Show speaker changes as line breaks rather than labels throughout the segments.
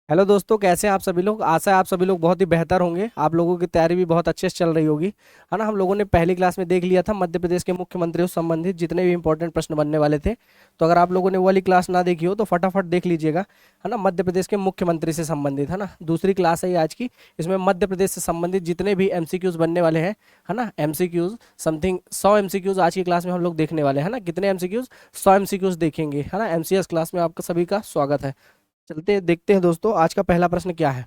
Hello दोस्तों, कैसे हैं आप सभी लोग। आशा है आप सभी लोग बहुत ही बेहतर होंगे। आप लोगों की तैयारी भी बहुत अच्छे से चल रही होगी, है ना। हम लोगों ने पहली क्लास में देख लिया था मध्य प्रदेश के मुख्यमंत्रियों से संबंधित जितने भी इंपॉर्टेंट प्रश्न बनने वाले थे। तो अगर आप लोगों ने वो वाली क्लास ना देखी हो तो फटाफट देख लीजिएगा, है ना। मध्य प्रदेश के मुख्यमंत्री से संबंधित, है ना, दूसरी क्लास है ये आज की। इसमें मध्य प्रदेश से संबंधित जितने भी एमसीक्यूज बनने वाले हैं, है ना, एमसीक्यूज समथिंग 100 एमसीक्यूज आज की क्लास में हम लोग देखने वाले हैं, है ना। कितने एमसीक्यूज? 100 एमसीक्यूज देखेंगे, है ना। एमसीएस क्लास में आपका सभी का स्वागत है। चलते हैं, देखते हैं दोस्तों आज का पहला प्रश्न क्या है।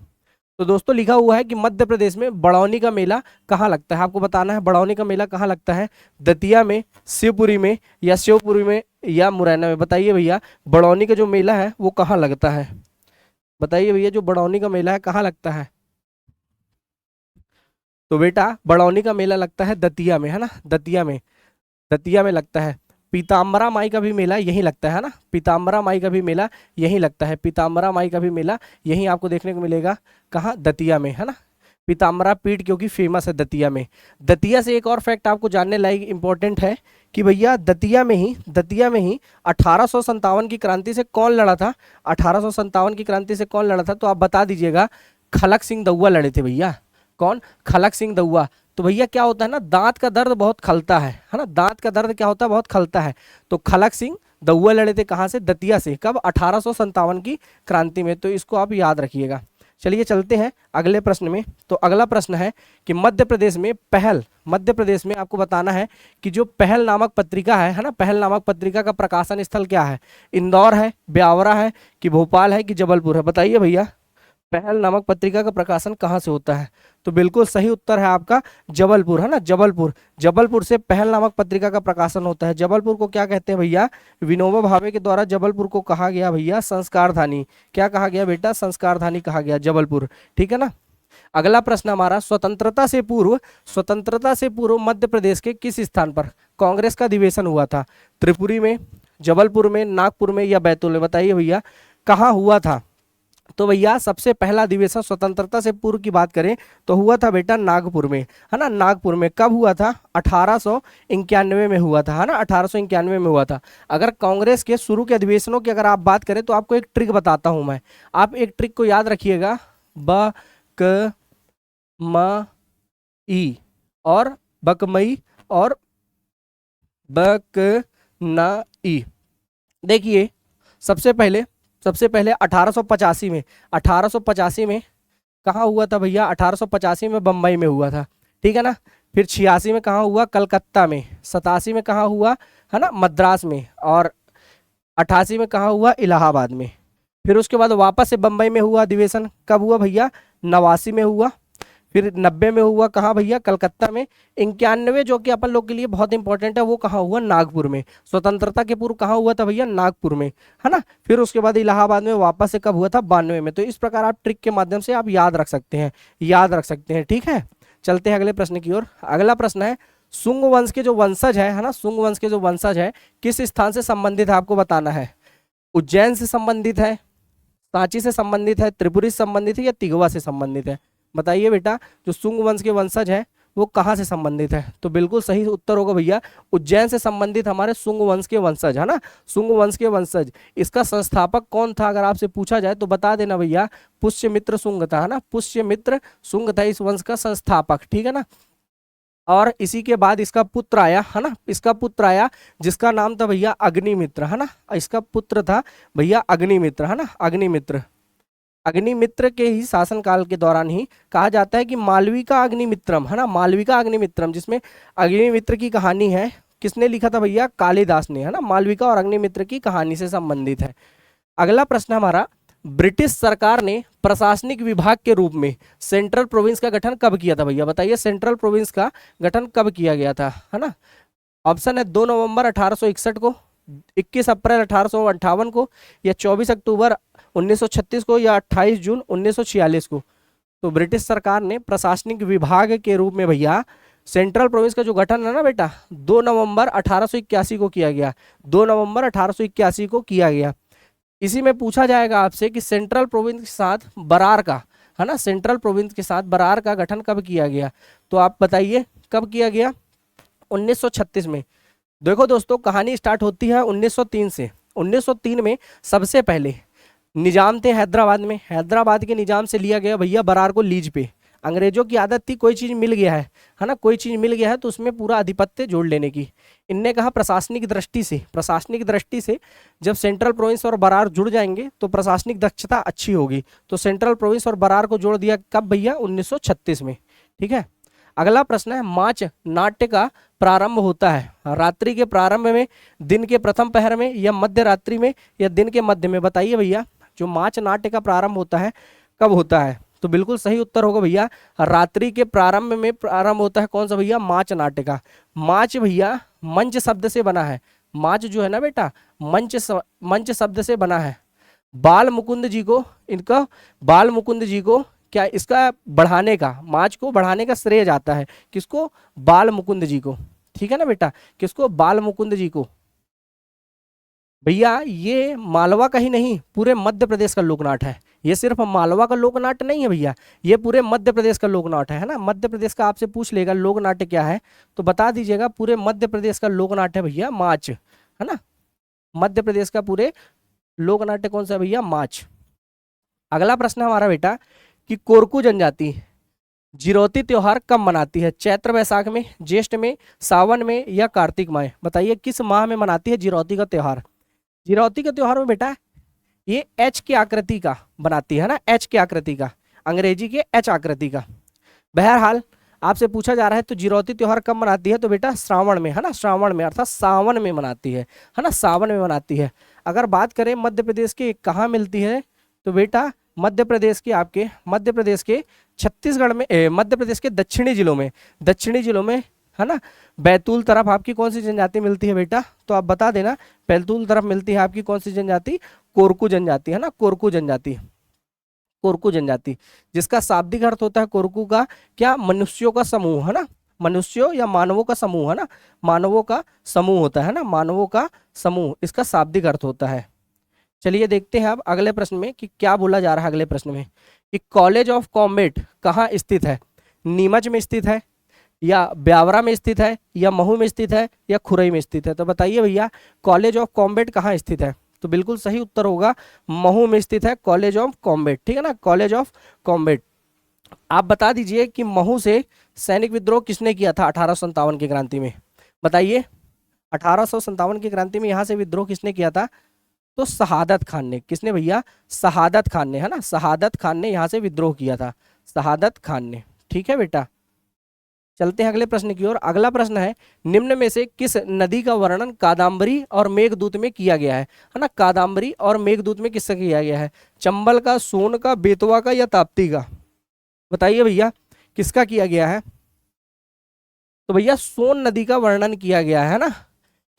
तो दोस्तों लिखा हुआ है कि मध्य प्रदेश में बड़ौनी का मेला कहाँ लगता है। आपको बताना है बड़ौनी का मेला कहाँ लगता है। दतिया में, शिवपुरी में, या शिवपुरी में, या मुरैना में। बताइए भैया, बड़ौनी का जो मेला है वो कहाँ लगता है। बताइए भैया, जो बड़ौनी का मेला है कहाँ लगता है। तो बेटा बड़ौनी का मेला लगता है दतिया में, है ना। दतिया में, दतिया में लगता है। पीताम्बरा माई का भी मेला यहीं लगता है ना। पीताम्बरा माई का भी मेला यहीं लगता है। पीताम्बरा माई का भी मेला यहीं आपको देखने को मिलेगा। कहाँ? दतिया में, है ना। पीताम्बरा पीठ क्योंकि फेमस है दतिया में। दतिया से एक और फैक्ट आपको जानने लायक इंपॉर्टेंट है कि भैया दतिया में ही 1857 की क्रांति से कौन लड़ा था। 1857 की क्रांति से कौन लड़ा था तो आप बता दीजिएगा। खलक सिंह दउआ लड़े थे भैया। कौन? खलक सिंह दउआ। तो भैया क्या होता है ना, दांत का दर्द बहुत खलता है ना। दांत का दर्द क्या होता है? बहुत खलता है। तो खलक सिंह दउआ लड़े थे कहाँ से? दतिया से। कब? 1857 की क्रांति में। तो इसको आप याद रखिएगा। चलिए चलते हैं अगले प्रश्न में। तो अगला प्रश्न है कि मध्य प्रदेश में आपको बताना है कि जो पहल नामक पत्रिका है ना, पहल नामक पत्रिका का प्रकाशन स्थल क्या है। इंदौर है, ब्यावरा है, कि भोपाल है, कि जबलपुर है। बताइए भैया, पहल नामक पत्रिका का प्रकाशन कहाँ से होता है। तो बिल्कुल सही उत्तर है आपका जबलपुर, है ना। जबलपुर, जबलपुर से पहल नामक पत्रिका का प्रकाशन होता है। जबलपुर को क्या कहते हैं भैया? विनोबा भावे के द्वारा जबलपुर को कहा गया भैया संस्कारधानी। क्या कहा गया बेटा? संस्कारधानी कहा गया जबलपुर। ठीक है ना। अगला प्रश्न हमारा, स्वतंत्रता से पूर्व मध्य प्रदेश के किस स्थान पर कांग्रेस का अधिवेशन हुआ था। त्रिपुरी में, जबलपुर में, नागपुर में, या बैतूल में। बताइए भैया कहाँ हुआ था। तो भैया सबसे पहला अधिवेशन स्वतंत्रता से पूर्व की बात करें तो हुआ था बेटा नागपुर में, है ना। नागपुर में कब हुआ था? 1891 में हुआ था, है ना। 1891 में हुआ था। अगर कांग्रेस के शुरू के अधिवेशनों की अगर आप बात करें तो आपको एक ट्रिक बताता हूं मैं। आप एक ट्रिक को याद रखिएगा। ब क म ई, और बकमई, और बक न ई। देखिए, सबसे पहले 1885 में, 1885 में कहाँ हुआ था भैया? 1885 में बम्बई में हुआ था, ठीक है ना। फिर 86 में कहाँ हुआ? कलकत्ता में। 87 में कहाँ हुआ? है ना, मद्रास में। और 88 में कहाँ हुआ? इलाहाबाद में। फिर उसके बाद वापस से बम्बई में हुआ अधिवेशन। कब हुआ भैया? 89 में हुआ। फिर 90 में हुआ कहाँ भैया? कलकत्ता में। 91 जो कि अपन लोग के लिए बहुत इंपॉर्टेंट है, वो कहाँ हुआ? नागपुर में। स्वतंत्रता के पूर्व कहाँ हुआ था भैया? नागपुर में, है ना। फिर उसके बाद इलाहाबाद में वापस से कब हुआ था? 92 में। तो इस प्रकार आप ट्रिक के माध्यम से आप याद रख सकते हैं, याद रख सकते हैं। ठीक है, चलते हैं अगले प्रश्न की ओर। अगला प्रश्न है, सुंग वंश के जो वंशज है ना, सुंग वंश के जो वंशज है किस स्थान से संबंधित है आपको बताना है। उज्जैन से संबंधित है, सांची से संबंधित है, त्रिपुरी से संबंधित है, या तिगवा से संबंधित है। बताइए बेटा, जो सुंग वंश के वंशज है वो कहाँ से संबंधित है। तो बिल्कुल सही उत्तर होगा भैया, उज्जैन से संबंधित हमारे सुंग वंश के वंशज, है ना। सुंग वंश के वंशज। इसका संस्थापक कौन था अगर आपसे पूछा जाए तो बता देना भैया, पुष्यमित्र शुंग था, है ना। पुष्यमित्र शुंग था इस वंश का संस्थापक, ठीक है ना। और इसी के बाद इसका पुत्र आया, है ना। इसका पुत्र आया जिसका नाम था भैया अग्निमित्र, है ना। इसका पुत्र था भैया अग्निमित्र, है ना। अग्निमित्र, अग्निमित्र के ही शासनकाल के दौरान ही कहा जाता है कि मालविका अग्निमित्रम, है ना। मालविका अग्निमित्रम, जिसमें अग्निमित्र की कहानी है, किसने लिखा था भैया? कालिदास ने, है ना। मालविका और अग्निमित्र की कहानी से संबंधित है। अगला प्रश्न हमारा, ब्रिटिश सरकार ने प्रशासनिक विभाग के रूप में सेंट्रल प्रोविंस का गठन कब किया था भैया? बताइए, सेंट्रल प्रोविंस का गठन कब किया गया था, है ना। ऑप्शन है 2 नवंबर 1861 को, 21 अप्रैल 1858 को, या 24 अक्टूबर 1936 को, या 28 जून 1946 को। तो ब्रिटिश सरकार ने प्रशासनिक विभाग के रूप में भैया सेंट्रल प्रोविंस का जो गठन है ना बेटा, 2 नवंबर 1881 को किया गया। 2 नवंबर 1881 को किया गया। इसी में पूछा जाएगा आपसे कि सेंट्रल प्रोविंस के साथ बरार का, है ना, सेंट्रल प्रोविंस के साथ बरार का गठन कब किया गया। तो आप बताइए कब किया गया? 1936 में। देखो दोस्तों, कहानी स्टार्ट होती है 1903 से। 1903 में सबसे पहले निजाम थे हैदराबाद में, हैदराबाद के निजाम से लिया गया भैया बरार को लीज पे। अंग्रेजों की आदत थी कोई चीज मिल गया है ना, कोई चीज मिल गया है तो उसमें पूरा आधिपत्य जोड़ लेने की। इनने कहा प्रशासनिक दृष्टि से, प्रशासनिक दृष्टि से जब सेंट्रल प्रोविंस और बरार जुड़ जाएंगे तो प्रशासनिक दक्षता अच्छी होगी, तो सेंट्रल प्रोविंस और बरार को जोड़ दिया कब भैया 1936 में। ठीक है, अगला प्रश्न है मार्च नाट्य का प्रारंभ होता है रात्रि के प्रारंभ में, दिन के प्रथम पहर में, या मध्य रात्रि में, या दिन के मध्य में। बताइए भैया जो मार्च नाट्य का प्रारंभ होता है कब होता है, तो बिल्कुल सही उत्तर होगा भैया रात्रि के प्रारंभ में प्रारंभ होता है। कौन सा भैया, मार्च नाट्य का। मार्च भैया मंच शब्द से बना है, मार्च जो है ना बेटा मंच शब्द से बना है। बाल मुकुंद जी को, इनका बाल मुकुंद जी को क्या इसका बढ़ाने का, मार्च को बढ़ाने का श्रेय जाता है किसको, बाल मुकुंद जी को। ठीक है ना बेटा, किसको, बाल मुकुंद जी को। भैया ये मालवा का ही नहीं पूरे मध्य प्रदेश का लोकनाट्य है, ये सिर्फ मालवा का लोकनाट्य नहीं है भैया, ये पूरे मध्य प्रदेश का लोकनाट्य है ना। मध्य प्रदेश का आपसे पूछ लेगा लोकनाट्य क्या है तो बता दीजिएगा पूरे मध्य प्रदेश का लोकनाट्य है भैया मार्च, है ना। मध्य प्रदेश का पूरे लोकनाट्य कौन सा है भैया, मार्च। अगला प्रश्न है हमारा बेटा कि कोरकू जनजाति जिरौती त्योहार कब मनाती है, चैत्र वैशाख में, ज्येष्ठ में, सावन में, या कार्तिक माह। बताइए किस माह में मनाती है जिरौती का त्योहार। जिरौती के त्योहार में बेटा ये एच की आकृति का बनाती है ना, एच की आकृति का, अंग्रेजी के एच आकृति का। बहरहाल आपसे पूछा जा रहा है तो जिरौती त्योहार कब मनाती है, तो बेटा श्रावण में, है ना, श्रावण में अर्थात सावन में मनाती है ना, सावन में मनाती है। अगर बात करें मध्य प्रदेश के कहाँ मिलती है तो बेटा मध्य प्रदेश के आपके, मध्य प्रदेश के छत्तीसगढ़ में, मध्य प्रदेश के दक्षिणी जिलों में है ना, बैतूल तरफ आपकी कौन सी जनजाति मिलती है बेटा, तो आप बता देना बैतूल तरफ मिलती है आपकी कौन सी जनजाति, कोरकू जनजाति, है ना, कोरकू जनजाति। कोरकू जनजाति जिसका शाब्दिक अर्थ होता है कोरकू का क्या, मनुष्यों का समूह, है ना, मनुष्यों या मानवों का समूह, है ना, मानवों का समूह होता है ना, मानवों का समूह इसका शाब्दिक अर्थ होता है। चलिए देखते हैं अब अगले प्रश्न में कि क्या बोला जा रहा है अगले प्रश्न में कि कॉलेज ऑफ कॉम्बेट कहाँ स्थित है, नीमच में स्थित है, या ब्यावरा में स्थित है, या महू में स्थित है, या खुरई में स्थित है। तो बताइए भैया कॉलेज ऑफ कॉम्बेट कहाँ स्थित है, तो बिल्कुल सही उत्तर होगा महू में स्थित है कॉलेज ऑफ कॉम्बेट। ठीक है ना, कॉलेज ऑफ कॉम्बेट। आप बता दीजिए कि महू से सैनिक विद्रोह किसने किया था 1857 की क्रांति में। बताइए 1857 की क्रांति में यहाँ से विद्रोह किसने किया था, तो शहादत खान ने। किसने भैया, शहादत खान ने, है ना, शहादत खान ने यहाँ से विद्रोह किया था, शहादत खान ने। ठीक है बेटा, चलते हैं अगले प्रश्न की ओर। अगला प्रश्न है निम्न में से किस नदी का वर्णन कादम्बरी और मेघदूत में किया गया है ना, कादम्बरी और मेघदूत में किससे किया गया है, चंबल का, सोन का, बेतवा का, या ताप्ती का। बताइए भैया किसका किया गया है, तो भैया सोन नदी का वर्णन किया गया है ना,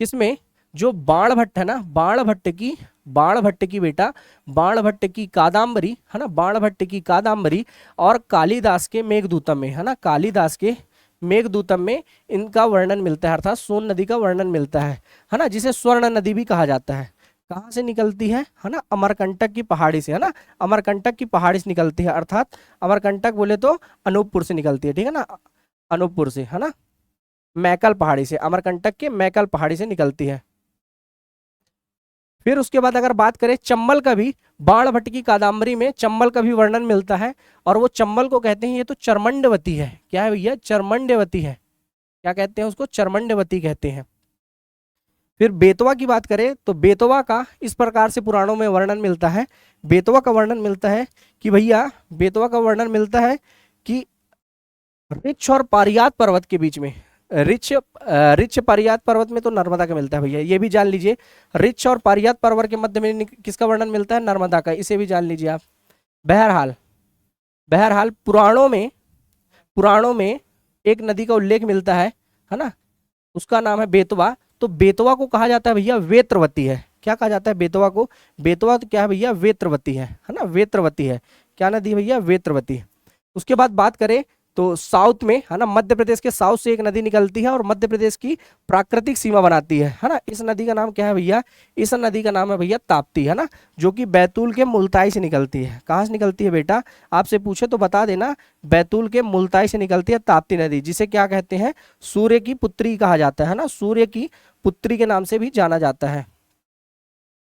किसमें, जो बाणभट्ट है ना, बाणभट्ट की बेटा, बाणभट्ट की कादम्बरी, है ना, बाणभट्ट की कादम्बरी और कालिदास के मेघदूतम में, है ना, कालिदास के मेघदूतम में इनका वर्णन मिलता है, अर्थात सोन नदी का वर्णन मिलता है ना, जिसे स्वर्ण नदी भी कहा जाता है। कहाँ से निकलती है ना, अमरकंटक की पहाड़ी से, है ना, अमरकंटक की पहाड़ी से निकलती है, अर्थात अमरकंटक बोले तो अनूपपुर से निकलती है। ठीक है ना, अनूपपुर से, है ना, मैकल पहाड़ी से, अमरकंटक के मैकल पहाड़ी से निकलती है। फिर उसके बाद अगर बात करें चंबल का भी, बाणभट्ट की कादम्बरी में चंबल का भी वर्णन मिलता है, और वो चंबल को कहते हैं ये तो चरमंडवती है। क्या है भैया, चरमंडवती है। क्या कहते हैं उसको, चरमंडवती कहते हैं। फिर बेतवा की बात करें तो बेतवा का इस प्रकार से पुराणों में वर्णन मिलता है, बेतवा का वर्णन मिलता है कि भैया, बेतवा का वर्णन मिलता है कि रिछ और पारियात पर्वत के बीच में, रिछ पारियात पर्वत में तो नर्मदा का मिलता है भैया, ये भी जान लीजिए। रिछ और पारियात पर्वत के मध्य में किसका वर्णन मिलता है, नर्मदा का, इसे भी जान लीजिए आप। बहरहाल पुराणों में एक नदी का उल्लेख मिलता है ना, उसका नाम है बेतवा। तो बेतवा को कहा जाता है भैया वेत्रवती है। क्या कहा जाता है बेतवा को, बेतवा तो क्या है भैया, वेत्रवती है ना, वेत्रवती है। क्या नदी भैया, वेत्रवती। उसके बाद बात करें तो साउथ में, है ना, मध्य प्रदेश के साउथ से एक नदी निकलती है और मध्य प्रदेश की प्राकृतिक सीमा बनाती है ना। इस नदी का नाम क्या है भैया, इस नदी का नाम है भैया ताप्ती, है ना, जो कि बैतूल के मुल्ताई से निकलती है। कहाँ से निकलती है बेटा, आपसे पूछे तो बता देना, बैतूल के मुल्ताई से निकलती है ताप्ती नदी, जिसे क्या कहते हैं, सूर्य की पुत्री कहा जाता है ना, सूर्य की पुत्री के नाम से भी जाना जाता है।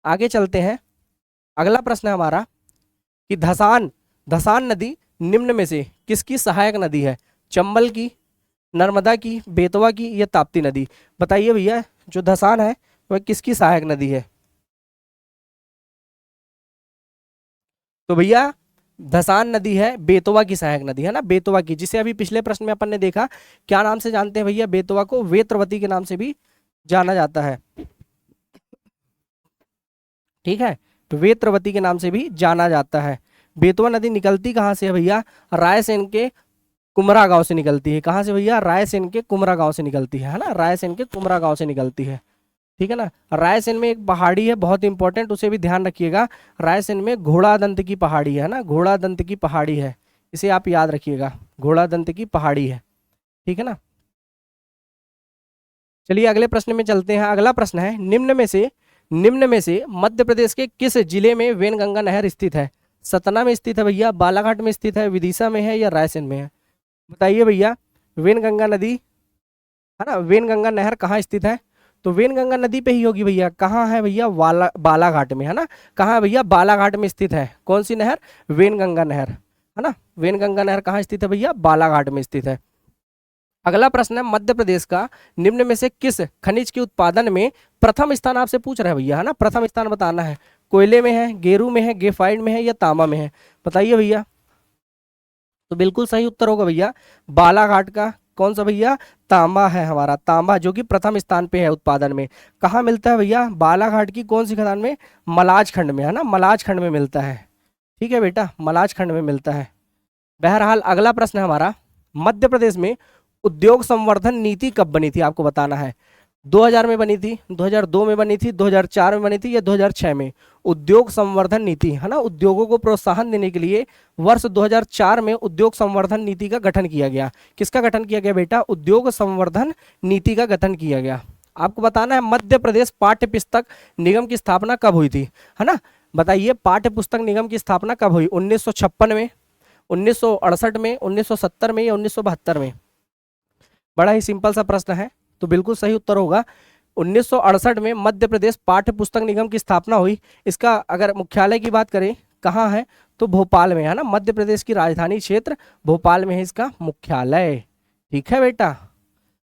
आगे चलते हैं। अगला प्रश्न है हमारा कि धसान धसान नदी निम्न में से किसकी सहायक नदी है? चंबल की, नर्मदा की, बेतवा की या ताप्ती नदी? बताइए भैया, जो धसान है वह किसकी सहायक नदी है? तो भैया धसान नदी है बेतवा की सहायक नदी है ना, बेतवा की, जिसे अभी पिछले प्रश्न में अपन ने देखा क्या नाम से जानते हैं भैया? बेतवा को वेत्रवती के नाम से भी जाना जाता है। ठीक है, तो वेत्रवती के नाम से भी जाना जाता है। बेतवा नदी निकलती कहाँ से है भैया? रायसेन के कुमरा गांव से निकलती है। कहाँ से भैया? रायसेन के कुमरा गांव से निकलती है ना, रायसेन के कुमरा गांव से निकलती है। ठीक है ना। रायसेन में एक पहाड़ी है बहुत इंपॉर्टेंट, उसे भी ध्यान रखिएगा। रायसेन में घोड़ा दंत की पहाड़ी है ना, घोड़ा दंत की पहाड़ी है, इसे आप याद रखिएगा, घोड़ा दंत की पहाड़ी है। ठीक है ना। चलिए अगले प्रश्न में चलते हैं। अगला प्रश्न है निम्न में से मध्य प्रदेश के किस जिले में वेनगंगा नहर स्थित है? सतना में स्थित है भैया, बालाघाट में स्थित है, विदिशा में है या रायसेन में है? बताइए भैया, वेनगंगा नदी है ना, वेनगंगा नहर कहाँ स्थित है? तो वेनगंगा नदी पे ही होगी भैया। कहाँ है भैया? बालाघाट में है ना। कहाँ है भैया? बालाघाट में स्थित है। कौन सी नहर? वेनगंगा नहर है ना। वेनगंगा नहर कहाँ स्थित है भैया? बालाघाट में स्थित है। अगला प्रश्न है मध्य प्रदेश का निम्न में से किस खनिज के उत्पादन में प्रथम स्थान आपसे पूछ रहा है भैया, है ना, प्रथम स्थान बताना है। कोयले में है, गेरू में है, ग्रेफाइट में है या तांबा में है? बताइए भैया। तो बिल्कुल सही उत्तर होगा भैया बालाघाट का। कौन सा भैया? तांबा है हमारा, तांबा, जो कि प्रथम स्थान पे है उत्पादन में। कहाँ मिलता है भैया? बालाघाट की कौन सी खदान में? मलाज खंड में है ना, मलाज खंड में मिलता है। ठीक है बेटा, मलाज खंड में मिलता है। बहरहाल अगला प्रश्न है हमारा, मध्य प्रदेश में उद्योग संवर्धन नीति कब बनी थी? आपको बताना है। 2000 में बनी थी, 2002 में बनी थी, 2004 में बनी थी या 2006 में? उद्योग संवर्धन नीति है ना, उद्योगों को प्रोत्साहन देने के लिए वर्ष 2004 में उद्योग संवर्धन नीति का गठन किया गया। किसका गठन किया गया बेटा? उद्योग संवर्धन नीति का गठन किया गया। आपको बताना है मध्य प्रदेश पाठ्य पुस्तक निगम की स्थापना कब हुई थी, है ना। बताइए पाठ्य पुस्तक निगम की स्थापना कब हुई? 1956 में, 1968 में, 1970 में या 1972 में? बड़ा ही सिंपल सा प्रश्न है, तो बिल्कुल सही उत्तर होगा 1968 में मध्य प्रदेश पाठ्य पुस्तक निगम की स्थापना हुई। इसका अगर मुख्यालय की बात करें कहाँ है, तो भोपाल में है ना, मध्य प्रदेश की राजधानी क्षेत्र भोपाल में है इसका मुख्यालय। ठीक है बेटा।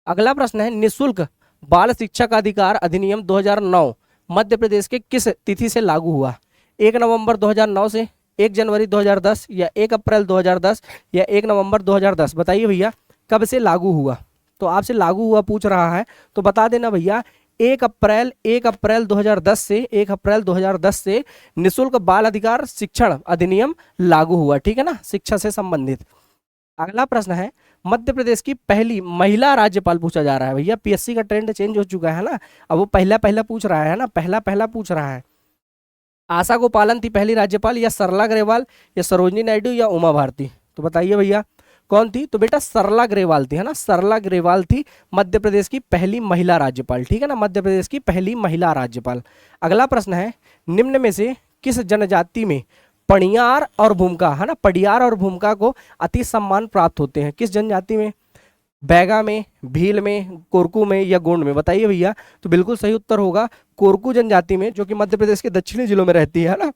अगला प्रश्न है निःशुल्क बाल शिक्षा का अधिकार अधिनियम 2009 मध्य प्रदेश के किस तिथि से लागू हुआ? 1 नवंबर 2009 से, 1 जनवरी 2010 या 1 अप्रैल 2010 या 1 नवंबर 2010? बताइए भैया कब से लागू हुआ? तो आपसे लागू हुआ पूछ रहा है तो बता देना भैया 1 अप्रैल 2010 से, 1 अप्रैल 2010 से निःशुल्क बाल अधिकार शिक्षण अधिनियम लागू हुआ। ठीक है ना, शिक्षा से संबंधित। अगला प्रश्न है मध्य प्रदेश की पहली महिला राज्यपाल पूछा जा रहा है भैया। पीएससी का ट्रेंड चेंज हो चुका है ना, अब वो पहला पहला पूछ रहा है ना, पहला पहला पूछ रहा है। आशा गोपालन थी पहली राज्यपाल या सरला ग्रेवाल या सरोजनी नायडू या उमा भारती? तो बताइए भैया कौन थी? तो बेटा सरला ग्रेवाल थी, है ना, सरला ग्रेवाल थी मध्य प्रदेश की पहली महिला राज्यपाल। ठीक है ना, मध्य प्रदेश की पहली महिला राज्यपाल। अगला प्रश्न है निम्न में से किस जनजाति में पड़ियार और भूमिका, है ना, पड़ियार और भूमिका को अति सम्मान प्राप्त होते हैं? किस जनजाति में? बैगा में, भील में, कोरकू में या गोंड में? बताइए भैया। तो बिल्कुल सही उत्तर होगा कोरकू जनजाति में, जो कि मध्य प्रदेश के दक्षिणी जिलों में रहती है ना,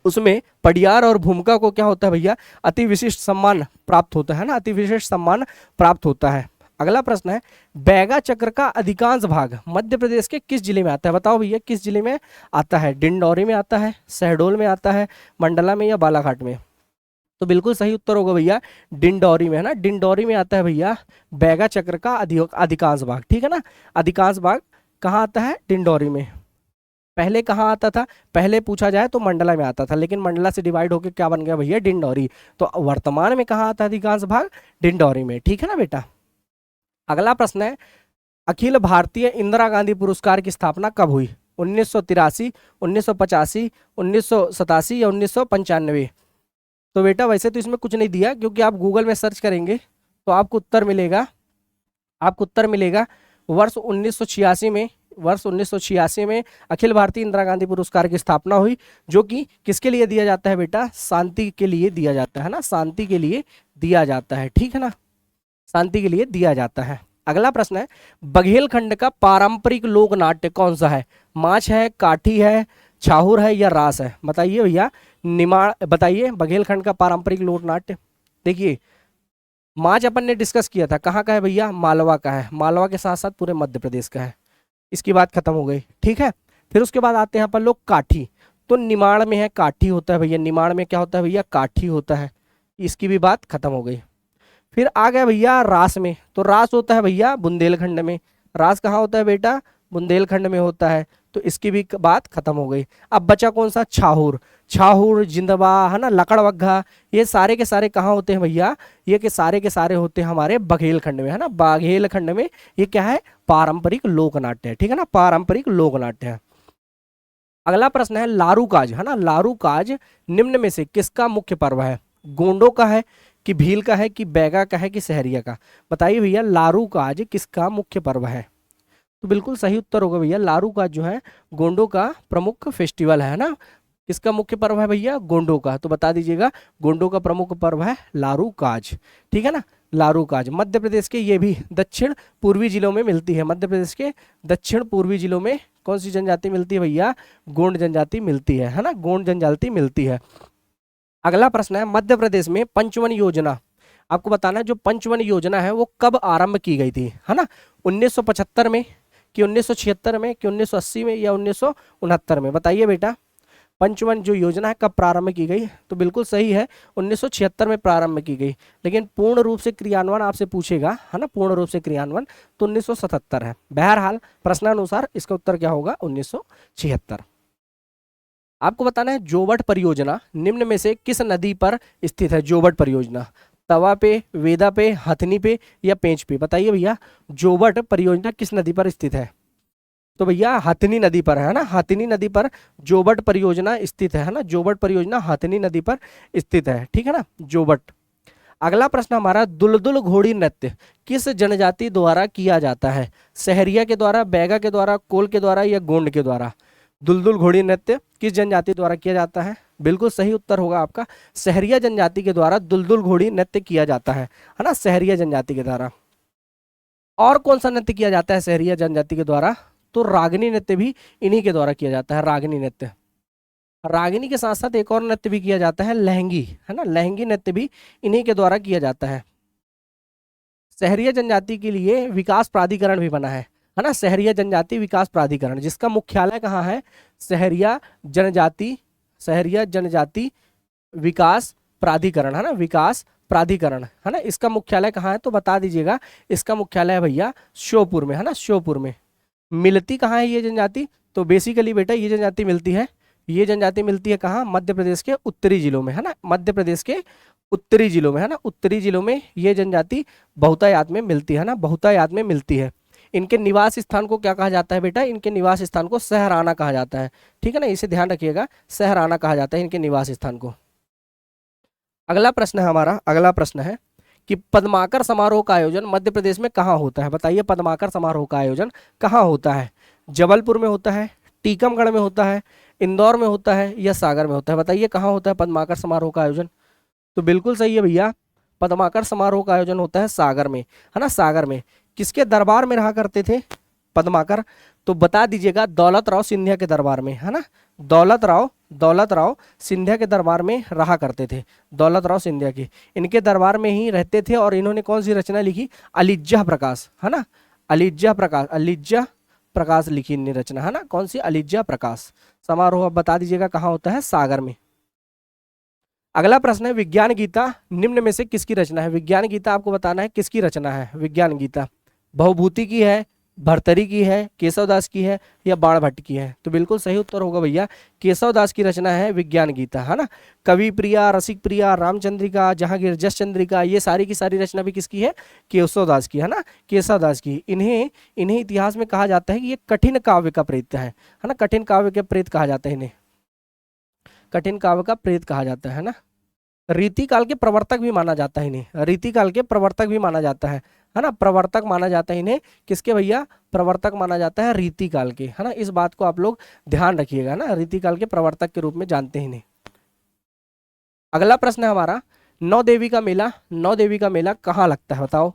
उसमें पड़ियार और भूमिका को क्या होता है भैया? अति विशिष्ट सम्मान प्राप्त होता है ना, अति विशिष्ट सम्मान प्राप्त होता है। अगला प्रश्न है बैगा चक्र का अधिकांश भाग मध्य प्रदेश के किस जिले में आता है? बताओ भैया किस जिले में आता है? डिंडौरी में आता है, शहडोल में आता है, मंडला में या बालाघाट में? तो बिल्कुल सही उत्तर होगा भैया डिंडौरी में, है ना, डिंडौरी में आता है भैया बैगा चक्र का अधिकांश भाग। ठीक है ना, अधिकांश भाग कहाँ आता है? डिंडौरी में। पहले कहाँ आता था? पहले पूछा जाए तो मंडला में आता था, लेकिन मंडला से डिवाइड होकर क्या बन गया भैया? डिंडौरी। तो वर्तमान में कहाँ आता है अधिकांश भाग? डिंडौरी में। ठीक है ना बेटा। अगला प्रश्न है अखिल भारतीय इंदिरा गांधी पुरस्कार की स्थापना कब हुई? 1983, 1985, 1987 या 1995? तो बेटा वैसे तो इसमें कुछ नहीं दिया, क्योंकि आप गूगल में सर्च करेंगे तो आपको उत्तर मिलेगा, वर्ष 1986 में, वर्ष 1986 में अखिल भारतीय इंदिरा गांधी पुरस्कार की स्थापना हुई, जो कि किसके लिए दिया जाता है बेटा? शांति के लिए दिया जाता है ना, शांति के लिए दिया जाता है। ठीक है ना, शांति के लिए दिया जाता है। अगला प्रश्न है बघेलखंड का पारंपरिक लोक नाट्य कौन सा है? माछ है, काठी है, छाहूर है या रास है? बताइए भैया। निमाड़ बताइए। बघेलखंड का पारंपरिक लोक नाट्य, देखिए माच अपन ने डिस्कस किया था, कहाँ का है भैया? मालवा का है। मालवा के साथ साथ पूरे मध्य प्रदेश का है। इसकी बात खत्म हो गई, ठीक है। फिर उसके बाद आते हैं अपन लोग काठी। तो निमाड़ में है काठी होता है भैया, निमाड़ में क्या होता है भैया? काठी होता है। इसकी भी बात खत्म हो गई। फिर आ गया भैया रास में। तो रास होता है भैया बुंदेलखंड में। रास कहाँ होता है बेटा? बुंदेलखंड में होता है। तो इसकी भी बात खत्म हो गई। अब बचा कौन सा? छाहूर। छाहूर, जिंदवा, है ना, लकड़बग्घा, ये सारे के सारे कहाँ होते हैं भैया? ये के सारे होते हैं हमारे बघेलखंड में, है ना, बघेलखंड में। ये क्या है? पारंपरिक लोक नाट्य है, ठीक है ना, पारंपरिक लोक नाट्य है। अगला प्रश्न है लारूकाज, है ना, लारूकाज निम्न में से किसका मुख्य पर्व है? गोंडों का है कि भील का है कि बैगा का है कि सहरिया का? बताइए भैया, लारूकाज किसका मुख्य पर्व है? तो बिल्कुल सही उत्तर होगा भैया, लारूकाज जो है गोंडों का प्रमुख फेस्टिवल है ना। किसका मुख्य पर्व है भैया? गोंडों का। तो बता दीजिएगा, गोंडों का प्रमुख पर्व है लारूकाज, ठीक है ना। लारूकाज मध्य प्रदेश के, ये भी दक्षिण पूर्वी जिलों में मिलती है। मध्य प्रदेश के दक्षिण पूर्वी जिलों में कौन सी जनजाति मिलती है भैया? गोंड जनजाति मिलती है ना, गोंड जनजाति मिलती है। अगला प्रश्न है मध्य प्रदेश में पंचवन योजना, आपको बताना है जो पंचवन योजना है वो कब आरंभ की गई थी, है ना। 1975 में कि 1976 में कि 1980 में या 1969 में? बताइए बेटा, पंचवन जो योजना है कब प्रारंभ की गई? तो बिल्कुल सही है, 1976 में प्रारंभ की गई। लेकिन पूर्ण रूप से क्रियान्वयन आपसे पूछेगा, है ना, पूर्ण रूप से क्रियान्वयन तो 1977 है। बहरहाल प्रश्नानुसार इसका उत्तर क्या होगा? 1976। आपको बताना है जोवट परियोजना निम्न में से किस नदी पर स्थित है? जोवट परियोजना तवा पे, वेदा पे, हथनी पे या पेंच पे? बताइए भैया, जोवट परियोजना किस नदी पर स्थित है? तो भैया हथनी नदी पर है ना, हथनी नदी पर जोवट परियोजना स्थित है ना, जोवट परियोजना हथनी नदी पर स्थित है, ठीक है ना, जोवट। अगला प्रश्न हमारा, दुलदुल घोड़ी नृत्य किस जनजाति द्वारा किया जाता है? सहरिया के द्वारा, बैगा के द्वारा, कोल के द्वारा या गोंड के द्वारा? दुलदुल घोड़ी नृत्य किस जनजाति द्वारा किया जाता है? बिल्कुल सही उत्तर होगा आपका, सहरिया जनजाति के द्वारा दुलदुल घोड़ी नृत्य किया जाता है ना, सहरिया जनजाति के द्वारा। और कौन सा नृत्य किया जाता है सहरिया जनजाति के द्वारा? तो रागनी नृत्य भी इन्हीं के द्वारा किया जाता है, रागनी नृत्य। रागिनी के साथ साथ एक और नृत्य भी किया जाता है, लहंगी, है ना, लहंगी नृत्य भी इन्हीं के द्वारा किया जाता है। सहरिया जनजाति के लिए विकास प्राधिकरण भी बना है ना, सहरिया जनजाति विकास प्राधिकरण, जिसका मुख्यालय कहाँ है? सहरिया जनजाति, सहरिया जनजाति विकास प्राधिकरण, है ना, विकास प्राधिकरण, है ना, इसका मुख्यालय कहाँ है? तो बता दीजिएगा, इसका मुख्यालय है भैया श्योपुर में, है ना, श्योपुर में। मिलती कहाँ है ये जनजाति? तो बेसिकली बेटा ये जनजाति मिलती है, ये जनजाति मिलती है कहाँ? मध्य प्रदेश के उत्तरी जिलों में, है ना, मध्य प्रदेश के उत्तरी जिलों में, है ना, उत्तरी जिलों में ये जनजाति बहुतायत में मिलती है ना, बहुतायत में मिलती है। इनके निवास स्थान को क्या कहा जाता है बेटा? इनके निवास स्थान को सहराना कहा जाता है, ठीक है ना, इसे ध्यान रखिएगा, सहराना कहा जाता है इनके निवास स्थान को। अगला प्रश्न है हमारा, अगला प्रश्न है कि पद्माकर समारोह का आयोजन मध्य प्रदेश में कहाँ होता है? बताइए, पद्माकर समारोह का आयोजन कहाँ होता है? जबलपुर में होता है, टीकमगढ़ में होता है, इंदौर में होता है या सागर में होता है? बताइए कहाँ होता है पद्माकर समारोह का आयोजन? तो बिल्कुल सही है भैया, पद्माकर समारोह का आयोजन होता है सागर में, है ना, सागर में। किसके दरबार में रहा करते थे पद्माकर? तो बता दीजिएगा, दौलत राव सिंधिया के दरबार में, है ना, दौलत राव सिंधिया के दरबार में रहा करते थे, दौलत राव सिंधिया के, इनके दरबार में ही रहते थे। और इन्होंने कौन सी रचना लिखी? अलिज्जा प्रकाश, है ना, अलिज्जा प्रकाश, अलिज्जा प्रकाश लिखी इनने रचना, है ना, कौन सी? अलिज्जा प्रकाश। समारोह अब बता दीजिएगा कहाँ होता है? सागर में। अगला प्रश्न है, विज्ञान गीता निम्न में से किसकी रचना है? विज्ञान गीता आपको बताना है किसकी रचना है। विज्ञान गीता बहुभूति की है, भर्तरी की है, केशवदास की है या बाणभट्ट की है? तो बिल्कुल सही उत्तर होगा भैया, केशवदास की रचना है विज्ञान गीता, है ना। कवि प्रिया, रसिक प्रिया, रामचंद्रिका, जहांगीर, जस चंद्रिका, ये सारी की सारी रचना भी किसकी है? केशवदास की, है ना, केशवदास की। इन्हें इतिहास में कहा जाता है कि ये कठिन काव्य का प्रेत है ना, कठिन काव्य के प्रेत कहा जाता है इन्हें, कठिन काव्य का प्रेत कहा जाता है ना। रीतिकाल के प्रवर्तक भी माना जाता है इन्हें, रीतिकाल के प्रवर्तक भी माना जाता है ना, प्रवर्तक माना जाता है इन्हें। किसके भैया? प्रवर्तक माना जाता है रीतिकाल के, है ना, इस बात को आप लोग ध्यान रखिएगा ना, रीतिकाल के प्रवर्तक के रूप में जानते हैं इन्हें। अगला प्रश्न है हमारा, नौ देवी का मेला, नौ देवी का मेला कहाँ लगता है? बताओ,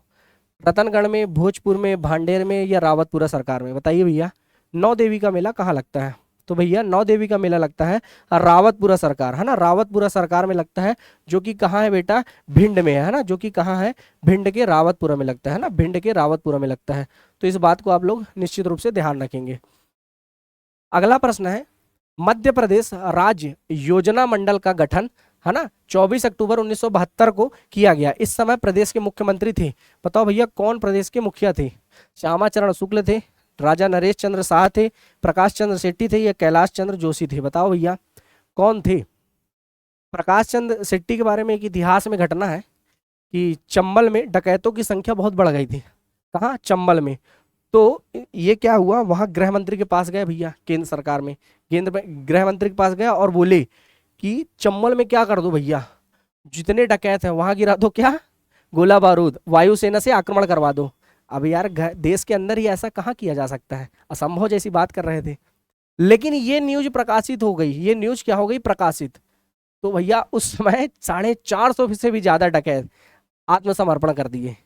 रतनगढ़ में, भोजपुर में, भांडेर में या रावतपुरा सरकार में? बताइए भैया, नौ देवी का मेला कहाँ लगता है? तो भैया नौ देवी का मेला लगता है रावतपुरा सरकार, है ना, रावतपुरा सरकार में लगता है, जो कि कहाँ है बेटा, भिंड में है ना, जो कि कहाँ है, भिंड के रावतपुरा में लगता है ना, भिंड के रावतपुरा में लगता है। तो इस बात को आप लोग निश्चित रूप से ध्यान रखेंगे। अगला प्रश्न है, मध्य प्रदेश राज्य योजना मंडल का गठन, है ना, 24 अक्टूबर 1972 को किया गया। इस समय प्रदेश के मुख्यमंत्री थे, बताओ भैया कौन प्रदेश के मुखिया थे? श्यामाचरण शुक्ल थे, राजा नरेश चंद्र शाह थे, प्रकाश चंद्र शेट्टी थे, या कैलाश चंद्र जोशी थे? बताओ भैया कौन थे? प्रकाश चंद्र शेट्टी के बारे में एक इतिहास में घटना है कि चंबल में डकैतों की संख्या बहुत बढ़ गई थी। कहाँ? चंबल में। तो ये क्या हुआ, वहां गृह मंत्री के पास गए भैया, केंद्र सरकार में, केंद्र में गृह मंत्री के पास गया और बोले कि चंबल में क्या कर दो भैया, जितने डकैत हैं वहां गिरा दो क्या, गोला बारूद, वायुसेना से आक्रमण करवा दो। अब यार देश के अंदर ही ऐसा कहाँ किया जा सकता है, असंभव जैसी बात कर रहे थे। लेकिन ये न्यूज प्रकाशित हो गई, ये न्यूज क्या हो गई, प्रकाशित। तो भैया उस समय 450 से भी ज्यादा डकैत आत्मसमर्पण कर दिए,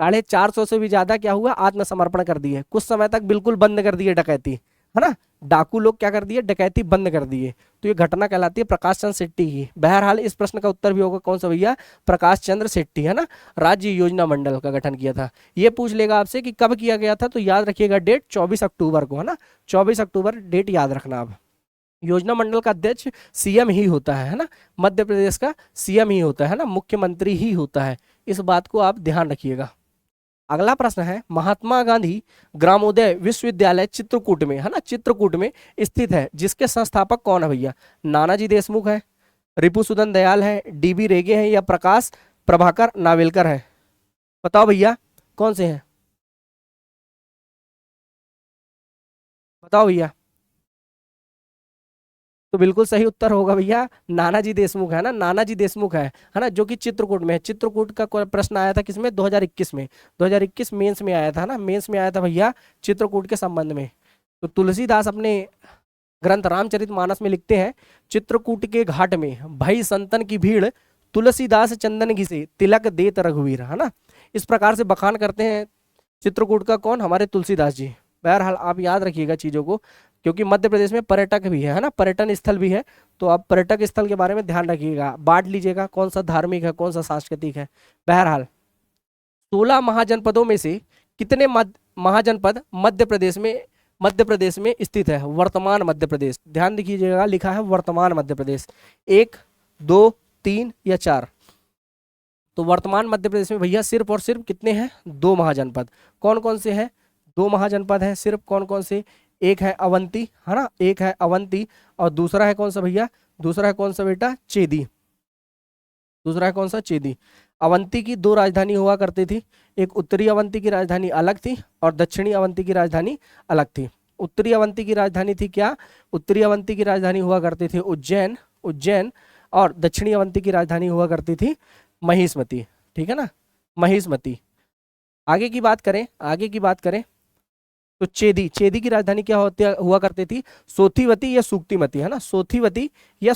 450 से भी ज्यादा क्या हुआ, आत्मसमर्पण कर दिए। कुछ समय तक बिल्कुल बंद कर दिए डकैती, है ना, डाकू लोग क्या कर दिए, डकैती बंद कर दिए। तो ये घटना कहलाती है प्रकाश चंद्र शेट्टी की। बहरहाल इस प्रश्न का उत्तर भी होगा कौन सा भैया, प्रकाश चंद्र शेट्टी, है ना, राज्य योजना मंडल का गठन किया था। ये पूछ लेगा आपसे कि कब किया गया था, तो याद रखिएगा डेट 24 अक्टूबर को, है ना, 24 अक्टूबर डेट याद रखना। अब योजना मंडल का अध्यक्ष सीएम ही होता है ना, मध्य प्रदेश का सीएम ही होता है ना, मुख्यमंत्री ही होता है। इस बात को आप ध्यान रखिएगा। अगला प्रश्न है, महात्मा गांधी ग्रामोदय विश्वविद्यालय चित्रकूट में, है ना, चित्रकूट में स्थित है, जिसके संस्थापक कौन है भैया? नानाजी देशमुख है, रिपुसुदन दयाल है, डीबी रेगे हैं, या प्रकाश प्रभाकर नावेलकर है? बताओ भैया कौन से हैं, बताओ भैया। तो बिल्कुल सही उत्तर होगा भैया नानाजी देशमुख, है ना, नानाजी देशमुख है ना, जो कि चित्रकूट में है। चित्रकूट का कोई प्रश्न आया था किसमें, 2021 में, 2021 मेंस में आया था ना, मेंस में आया था भैया चित्रकूट के संबंध में। तो तुलसीदास अपने ग्रंथ रामचरितमानस में लिखते हैं, चित्रकूट के घाट में भई संतन की भीड़, तुलसीदास चंदन घिसे तिलक देत रघुवीर, है ना। इस प्रकार से बखान करते हैं चित्रकूट का कौन, हमारे तुलसीदास जी। बहरहाल आप याद रखिएगा चीज़ों को, क्योंकि मध्य प्रदेश में पर्यटक भी है ना, पर्यटन स्थल भी है। तो आप पर्यटक स्थल के बारे में ध्यान रखिएगा, बांट लीजिएगा कौन सा धार्मिक है, कौन सा सांस्कृतिक है। बहरहाल 16 महाजनपदों में से कितने महाजनपद मध्य प्रदेश में स्थित है? वर्तमान मध्य प्रदेश, ध्यान दीजिएगा, लिखा है वर्तमान मध्य प्रदेश, 1, 2, 3 या 4। तो वर्तमान मध्य प्रदेश में भैया सिर्फ और सिर्फ कितने हैं, 2 महाजनपद। कौन कौन से हैं? 2 महाजनपद हैं सिर्फ। कौन कौन से? एक है अवंती, है ना, एक है अवंती, और दूसरा है कौन सा भैया, दूसरा है कौन सा बेटा, चेदी। दूसरा है कौन सा, चेदी। अवंती की 2 राजधानी हुआ करती थी, एक उत्तरी अवंती की राजधानी अलग थी और दक्षिणी अवंती की राजधानी अलग थी। उत्तरी अवंती की राजधानी थी क्या, उत्तरी अवंती की राजधानी हुआ करती थी उज्जैन, और दक्षिणी अवंती की राजधानी हुआ करती थी महिष्मती, ठीक है ना, महिष्मती। आगे की बात करें तो चेदी की राजधानी क्या हुआ करती थी, सोथीवती या सूक्तिमती, है ना, सोथीवती या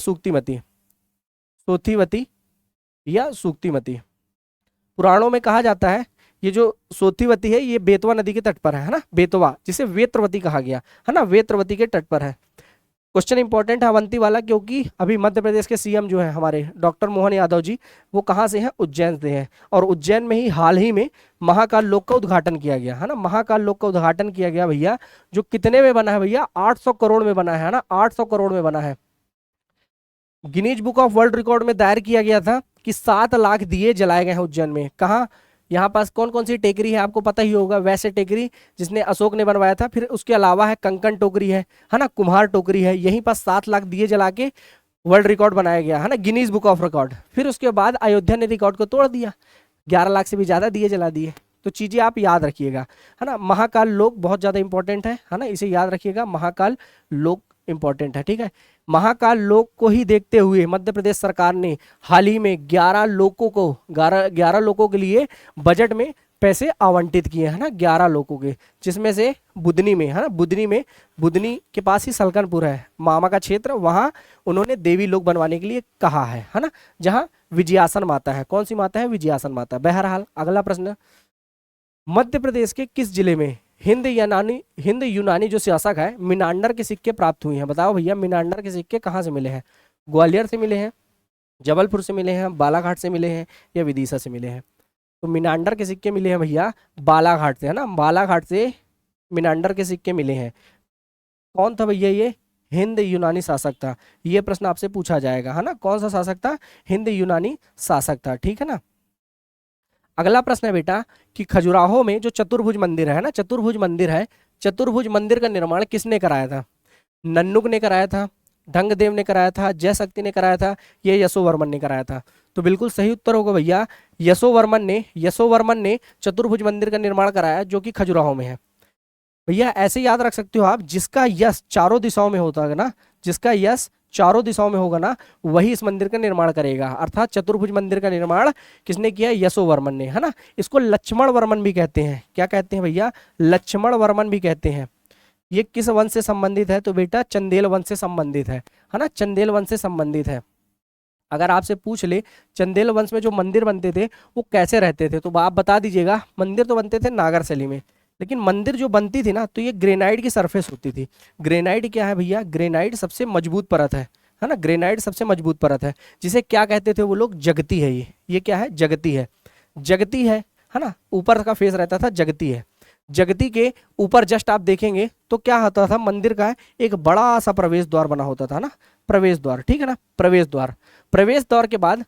सूक्तिमती। पुराणों में कहा जाता है ये जो सोथीवती है ये बेतवा नदी के तट पर है ना, बेतवा, जिसे वेत्रवती कहा गया, है ना, वेत्रवती के तट पर है। क्वेश्चन इंपॉर्टेंट है अवंती वाला, क्योंकि अभी मध्य प्रदेश के सीएम जो है हमारे डॉक्टर मोहन यादव जी, वो कहाँ से हैं, उज्जैन से हैं। और उज्जैन में ही हाल ही में महाकाल लोक का उद्घाटन किया गया, है ना, महाकाल लोक का उद्घाटन किया गया भैया, जो कितने में बना है भैया, 800 करोड़ में बना है ना, 800 करोड़ में बना है। Guinness book of world record में दायर किया गया था कि 7 लाख दिए जलाए गए हैं उज्जैन में। कहाँ? यहाँ पास कौन कौन सी टेकरी है आपको पता ही होगा, वैसे टेकरी जिसने अशोक ने बनवाया था, फिर उसके अलावा है कंकन टोकरी है ना, कुम्हार टोकरी है, यहीं पास 7 लाख दिए जला के वर्ल्ड रिकॉर्ड बनाया गया, है ना, गिनीज बुक ऑफ रिकॉर्ड। फिर उसके बाद अयोध्या ने रिकॉर्ड को तोड़ दिया, 11 लाख से भी ज्यादा दिए जला दिए। तो चीजें आप याद रखिएगा, है ना। महाकाल लोक बहुत ज्यादा इंपॉर्टेंट है ना, इसे याद रखिएगा, महाकाल लोक इंपॉर्टेंट है, ठीक है। महाकाल लोक को ही देखते हुए मध्य प्रदेश सरकार ने हाल ही में 11 लोकों के लिए बजट में पैसे आवंटित किए, है ना, 11 लोकों के, जिसमें से बुधनी में, है ना, बुधनी के पास ही सलकनपुर है, मामा का क्षेत्र, वहां उन्होंने देवी लोक बनवाने के लिए कहा है ना, जहां विजयासन माता है। कौन सी माता है? विजयासन माता। बहरहाल अगला प्रश्न, मध्य प्रदेश के किस जिले में हिंद यूनानी जो शासक है मिनांडर के सिक्के प्राप्त हुए हैं। बताओ भैया मिनांडर के सिक्के कहाँ से मिले हैं? ग्वालियर से मिले हैं, जबलपुर से मिले हैं, बालाघाट से मिले हैं या विदिशा से मिले हैं? तो मिनांडर के सिक्के मिले हैं भैया बालाघाट से, है ना, बालाघाट से मिनांडर के सिक्के मिले हैं। कौन था भैया ये? हिंद यूनानी शासक था। ये प्रश्न आपसे पूछा जाएगा, है ना, कौन सा शासक था? हिंद यूनानी शासक था, ठीक है ना। अगला प्रश्न है बेटा कि खजुराहो में जो चतुर्भुज मंदिर है ना, चतुर्भुज मंदिर है, चतुर्भुज मंदिर का निर्माण किसने कराया था? नन्नुक ने कराया था, ढंगदेव ने कराया था, जयशक्ति ने कराया था, ये यशोवर्मन ने कराया था? तो बिल्कुल सही उत्तर होगा भैया यशोवर्मन ने चतुर्भुज मंदिर का निर्माण कराया जो कि खजुराहो में है। भैया ऐसे याद रख सकते हो आप, जिसका यश चारों दिशाओं में होता है ना, जिसका यश चारों दिशाओं में होगा ना, वही इस मंदिर का निर्माण करेगा। अर्थात चतुर्भुज मंदिर का निर्माण किसने किया? यशोवर्मन ने, है ना। इसको लक्ष्मण वर्मन भी कहते हैं। क्या कहते हैं भैया? लक्ष्मण वर्मन भी कहते हैं। ये किस वंश से संबंधित है? तो बेटा चंदेल वंश से संबंधित है ना, चंदेल वंश से संबंधित है। अगर आपसे पूछ ले चंदेल वंश में जो मंदिर बनते थे वो कैसे रहते थे, तो आप बता दीजिएगा। मंदिर तो बनते थे नागर शैली में, लेकिन मंदिर जो बनती थी ना, तो ये ग्रेनाइट की सरफेस होती थी। ग्रेनाइट क्या है भैया? ग्रेनाइट सबसे मजबूत परत है ना, ग्रेनाइट सबसे मजबूत परत है, जिसे क्या कहते थे वो लोग? जगती है। ये क्या है? जगती है, जगती है ना। ऊपर का फेस रहता था जगती है। जगती के ऊपर जस्ट आप देखेंगे तो क्या होता था? मंदिर का एक बड़ा सा प्रवेश द्वार बना होता था ना, प्रवेश द्वार, ठीक है ना, प्रवेश द्वार। प्रवेश द्वार के बाद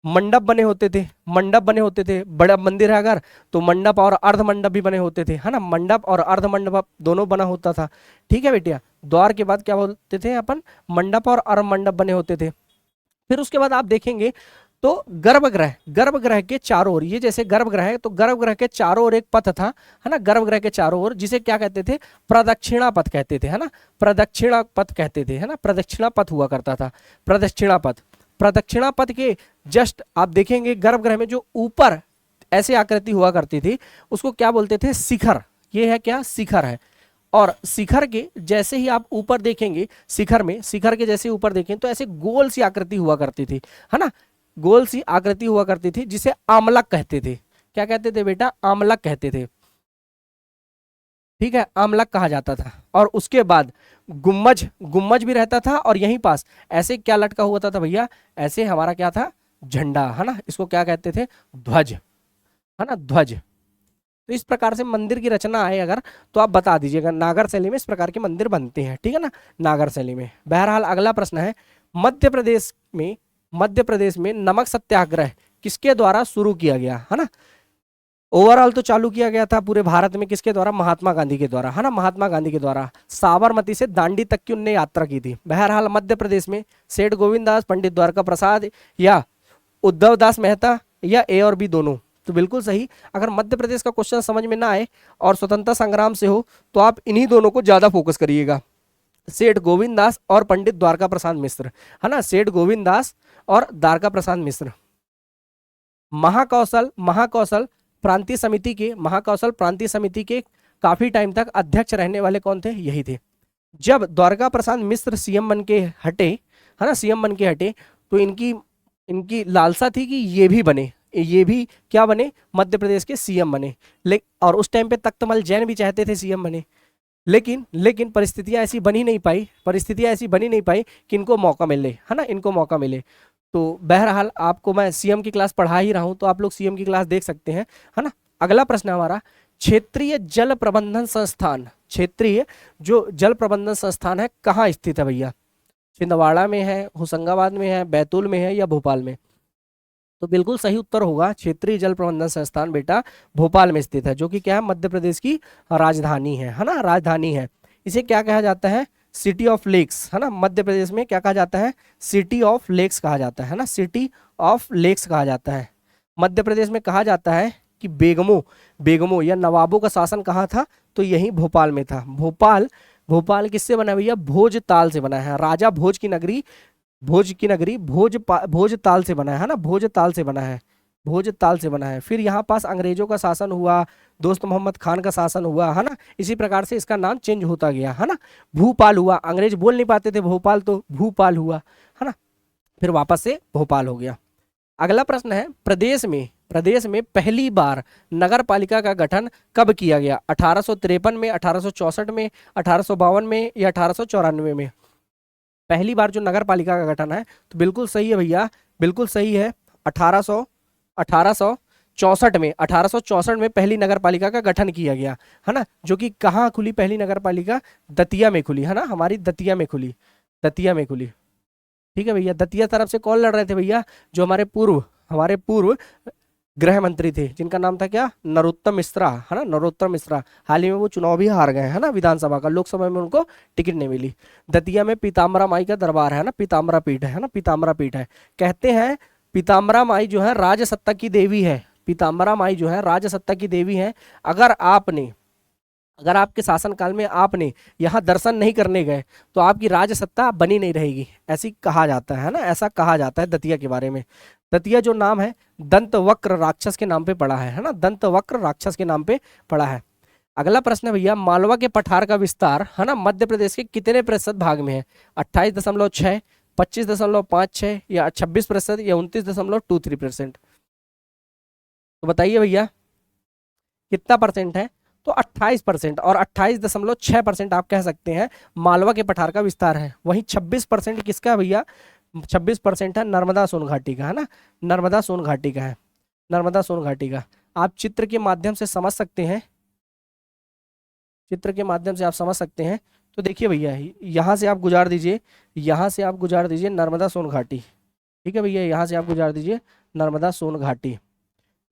मंडप बने होते थे, मंडप बने होते थे। बड़ा मंदिर है अगर तो मंडप और अर्ध मंडप भी बने होते थे, है ना, मंडप और अर्ध मंडप दोनों बना होता था, ठीक है बेटिया। द्वार के बाद क्या बोलते थे अपन? मंडप और अर्ध मंडप बने होते थे। फिर उसके बाद आप देखेंगे तो गर्भगृह, गर्भगृह के चारों ओर, ये जैसे गर्भगृह है तो गर्भगृह के चारों ओर एक पथ था, है ना, गर्भगृह के चारों ओर, जिसे क्या कहते थे? प्रदक्षिणा पथ कहते थे, है ना, प्रदक्षिणा पथ कहते थे, है ना, प्रदक्षिणा पथ हुआ करता था, प्रदक्षिणा पथ। प्रदक्षिणा पथ के जस्ट आप देखेंगे गर्भगृह में जो ऊपर ऐसे आकृति हुआ करती थी उसको क्या बोलते थे? शिखर। ये है क्या? शिखर है। और शिखर के जैसे ही आप ऊपर देखेंगे, शिखर के जैसे ऊपर देखें तो ऐसे गोल सी आकृति हुआ करती थी, है ना, गोल सी आकृति हुआ करती थी, जिसे आमलक कहते थे। क्या कहते थे बेटा? आमलक कहते थे, ठीक है, आमलक कहा जाता था। और उसके बाद गुम्मज, गुम्मज भी रहता था, और यहीं पास ऐसे क्या लटका हुआ था भैया? ऐसे हमारा क्या था? झंडा, है ना, इसको क्या कहते थे? ध्वज, है ना, ध्वज। तो इस प्रकार से मंदिर की रचना है अगर, तो आप बता दीजिएगा। नागर शैली में इस प्रकार के मंदिर बनते हैं, ठीक है ना, नागर शैली में। बहरहाल अगला प्रश्न है, मध्य प्रदेश में नमक सत्याग्रह किसके द्वारा शुरू किया गया, है ना। ओवरऑल तो चालू किया गया था पूरे भारत में, किसके द्वारा? महात्मा गांधी के द्वारा, है ना, महात्मा गांधी के द्वारा। साबरमती से दांडी तक की उनने यात्रा की थी। बहरहाल मध्य प्रदेश में सेठ गोविंद दास, पंडित द्वारका प्रसाद या उद्धव दास मेहता, या ए और बी दोनों? तो बिल्कुल सही। अगर मध्य प्रदेश का क्वेश्चन समझ में ना आए और स्वतंत्रता संग्राम से हो तो आप इन्हीं दोनों को ज्यादा फोकस करिएगा, सेठ गोविंद दास और पंडित द्वारका प्रसाद मिश्र, है ना, सेठ गोविंद दास और द्वारका प्रसाद मिश्र। महाकौशल प्रांतीय समिति के काफी टाइम तक अध्यक्ष रहने वाले कौन थे? यही थे। जब द्वारका प्रसाद मिश्र सीएम बन के हटे, है ना, सीएम बन के हटे, तो इनकी लालसा थी कि ये भी क्या बने? मध्य प्रदेश के सीएम बने। और उस टाइम पे तख्तमल जैन भी चाहते थे सीएम बने, लेकिन परिस्थितियां ऐसी बनी नहीं पाई कि इनको मौका मिले, है ना, इनको मौका मिले। तो बहरहाल आपको मैं सीएम की क्लास पढ़ा ही रहा हूं, तो आप लोग सीएम की क्लास देख सकते हैं, है ना। अगला प्रश्न हमारा, क्षेत्रीय जल प्रबंधन संस्थान है कहाँ स्थित है भैया? छिंदवाड़ा में है, होशंगाबाद में है, बैतूल में है या भोपाल में? तो बिल्कुल सही उत्तर होगा क्षेत्रीय जल प्रबंधन संस्थान बेटा भोपाल में स्थित है, जो कि क्या है? मध्य प्रदेश की राजधानी है ना, राजधानी है। इसे क्या कहा जाता है? सिटी ऑफ लेक्स, है ना, मध्य प्रदेश में क्या कहा जाता है? सिटी ऑफ लेक्स कहा जाता है ना, सिटी ऑफ लेक्स कहा जाता है। मध्य प्रदेश में कहा जाता है कि बेगमों या नवाबों का शासन कहाँ था? तो यही भोपाल में था। भोपाल किससे बना है भैया? भोजताल से बना है। राजा भोज की नगरी भोजताल से बना है ना, भोजताल से बना है। फिर यहाँ पास अंग्रेजों का शासन हुआ, दोस्त मोहम्मद खान का शासन हुआ, है ना, इसी प्रकार से इसका नाम चेंज होता गया, है ना। भूपाल हुआ, अंग्रेज बोल नहीं पाते थे भोपाल, तो भूपाल हुआ, है ना, फिर वापस से भोपाल हो गया। अगला प्रश्न है, प्रदेश में प्रदेश में पहली बार नगर पालिका का गठन कब किया गया? 1853 में, 1864 में, 1852 में या 1894 में? पहली बार जो नगर पालिका का गठन है, तो बिल्कुल सही है भैया, बिल्कुल सही है, 1864 में, 1864 में पहली नगर पालिका का गठन किया गया, है ना। जो कि कहाँ खुली पहली नगर पालिका? दतिया में खुली, है ना, हमारी दतिया में खुली, दतिया में खुली। ठीक है भैया, दतिया तरफ से कौन लड़ रहे थे भैया? जो हमारे पूर्व गृह मंत्री थे, जिनका नाम था क्या? नरोत्तम मिश्रा, है ना, नरोत्तम मिश्रा। हाल ही में वो चुनाव भी हार गए, है ना, विधानसभा का। लोकसभा में उनको टिकट नहीं मिली। दतिया में पीताम्बरा माई का दरबार है ना, पीताम्बरा पीठ है ना, पीताम्बरा पीठ है। कहते हैं पीताम्बरा माई जो है राजसत्ता की देवी है, पीताम्बरा माई जो है राजसत्ता की देवी है। अगर आपके शासनकाल में आपने यहाँ दर्शन नहीं करने गए तो आपकी राजसत्ता बनी नहीं रहेगी, ऐसी कहा जाता है ना, ऐसा कहा जाता है दतिया के बारे में। दतिया जो नाम है दंतवक्र राक्षस के नाम पे पड़ा है ना, दंतवक्र राक्षस के नाम पे पड़ा है। अगला प्रश्न है भैया, मालवा के पठार का विस्तार, है ना, मध्य प्रदेश के कितने प्रतिशत भाग में है? 28.6, 25.56 या 26% या 29.23%? तो बताइए भैया कितना परसेंट है? तो 28% और 28.6% आप कह सकते हैं मालवा के पठार का विस्तार है। वहीं 26% किसका है भैया? 26% है नर्मदा सोन घाटी का, है ना, नर्मदा सोन घाटी का है, नर्मदा सोन घाटी का। आप चित्र के माध्यम से समझ सकते हैं, चित्र के माध्यम से आप समझ सकते हैं। तो देखिए भैया, यहाँ से आप गुजार दीजिए, यहाँ से आप गुजार दीजिए नर्मदा सोन घाटी। ठीक है भैया, यहाँ से आप गुजार दीजिए नर्मदा सोन घाटी,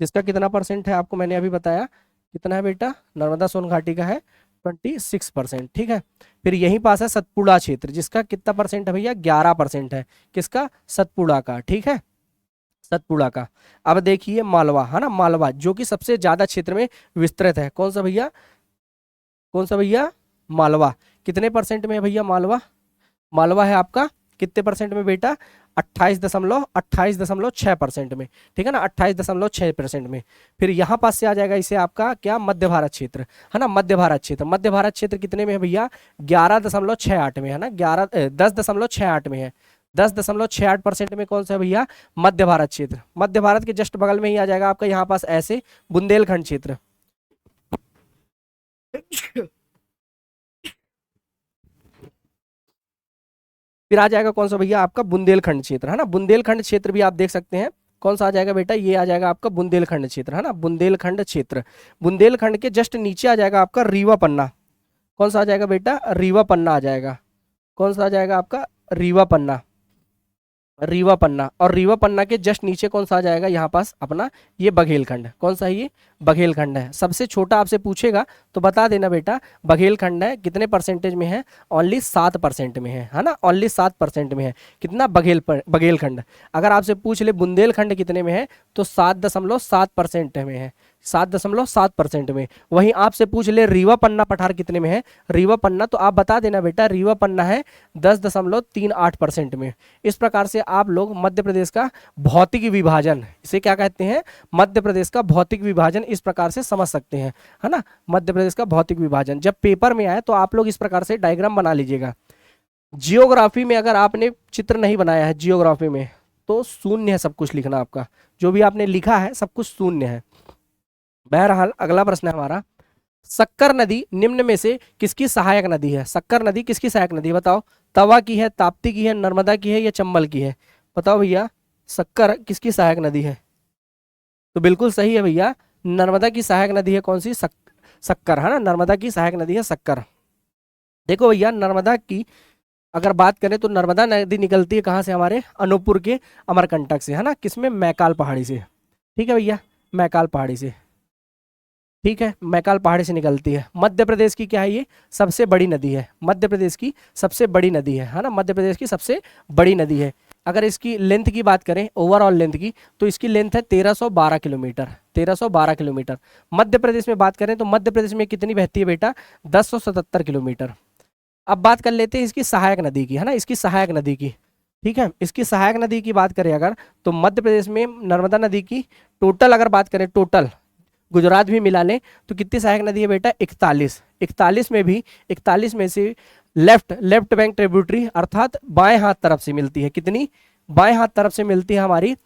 जिसका कितना परसेंट है आपको मैंने अभी बताया। कितना है बेटा? नर्मदा सोन घाटी का है 26%। ठीक है, फिर यहीं पास है सतपुड़ा क्षेत्र, जिसका कितना परसेंट है भैया? 11% है। किसका? सतपुड़ा का। ठीक है, सतपुड़ा का। अब देखिए मालवा, है ना, मालवा जो कि सबसे ज्यादा क्षेत्र में विस्तृत है। कौन सा भैया? कौन सा भैया? मालवा। कितने परसेंट में है भैया मालवा? मालवा है आपका कितने परसेंट में बेटा? 28.6% में। ठीक है ना, 28.6% में। फिर यहाँ पास से आ जाएगा इसे आपका क्या? मध्य भारत क्षेत्र, है ना, मध्य भारत क्षेत्र। मध्य भारत क्षेत्र कितने में है भैया? 11.68 में, है ना, 10.68 में है। 10.68% में कौन सा है भैया? मध्य भारत क्षेत्र। मध्य भारत के जस्ट बगल में ही आ जाएगा आपका यहाँ पास ऐसे बुंदेलखंड क्षेत्र। फिर आ जाएगा कौन सा भैया? आपका बुंदेलखंड क्षेत्र, है ना, बुंदेलखंड क्षेत्र भी आप देख सकते हैं। कौन सा आ जाएगा बेटा? ये आ जाएगा आपका बुंदेलखंड क्षेत्र, है ना, बुंदेलखंड क्षेत्र। बुंदेलखंड के जस्ट नीचे आ जाएगा आपका रीवा पन्ना। कौन सा आ जाएगा बेटा? रीवा पन्ना आ जाएगा। कौन सा आ जाएगा आपका? रीवा पन्ना, रीवा पन्ना। और रीवा पन्ना के जस्ट नीचे कौन सा आ जाएगा यहाँ पास अपना? ये बघेलखंड। कौन सा है ये? बघेलखंड है। सबसे छोटा आपसे पूछेगा तो बता देना बेटा बघेलखंड है। कितने परसेंटेज में है? ओनली 7% में है ना, ओनली 7% में है। कितना? बघेलखंड। अगर आपसे पूछ ले बुंदेलखंड कितने में है तो 7.7% में है, 7.7% में। वहीं आपसे पूछ ले रीवा पन्ना पठार कितने में है, रीवा पन्ना, तो आप बता देना बेटा रीवा पन्ना है 10.38% में। इस प्रकार से आप लोग मध्य प्रदेश का भौतिक विभाजन, इसे क्या कहते हैं? मध्य प्रदेश का भौतिक विभाजन इस प्रकार से समझ सकते हैं, है ना, मध्य प्रदेश का भौतिक विभाजन। जब पेपर में आए तो आप लोग इस प्रकार से डायग्राम बना लीजिएगा। जियोग्राफी में अगर आपने चित्र नहीं बनाया है जियोग्राफी में तो शून्य है सब कुछ लिखना, आपका जो भी आपने लिखा है सब कुछ शून्य है। बहरहाल अगला प्रश्न है हमारा, सक्कर नदी निम्न में से किसकी सहायक नदी है? सक्कर नदी किसकी सहायक नदी है बताओ? तवा की है, ताप्ती की है, नर्मदा की है या चंबल की है? बताओ भैया सक्कर किसकी सहायक नदी है? तो बिल्कुल सही है भैया, नर्मदा की सहायक नदी है। कौन सी? सक्कर, है ना, नर्मदा की सहायक नदी है सक्कर। देखो भैया नर्मदा की अगर बात करें तो नर्मदा नदी निकलती है कहाँ से? हमारे अनूपपुर के अमरकंटक से, है ना, किसमें? मैकाल पहाड़ी से। ठीक है भैया, मैकाल पहाड़ी से। ठीक है, मैकाल पहाड़ी से निकलती है। मध्य प्रदेश की क्या है? ये सबसे बड़ी नदी है, मध्य प्रदेश की सबसे बड़ी नदी है ना, मध्य प्रदेश की सबसे बड़ी नदी है। अगर इसकी लेंथ की बात करें, ओवरऑल लेंथ की, तो इसकी लेंथ है 1312 किलोमीटर, 1312 किलोमीटर। मध्य प्रदेश में बात करें तो मध्य प्रदेश में कितनी बहती है बेटा? 1077 किलोमीटर। अब बात कर लेते हैं इसकी सहायक नदी की, है ना, इसकी सहायक नदी की। ठीक है, इसकी सहायक नदी की बात करें अगर तो मध्य प्रदेश में नर्मदा नदी की टोटल अगर बात करें, टोटल गुजरात भी मिला लें तो कितनी सहायक नदी है बेटा? 41। 41 में भी 41 में से लेफ्ट बैंक ट्रिब्यूटरी अर्थात बाएं हाथ तरफ से मिलती है। कितनी? बाएं हाथ तरफ से मिलती है हमारी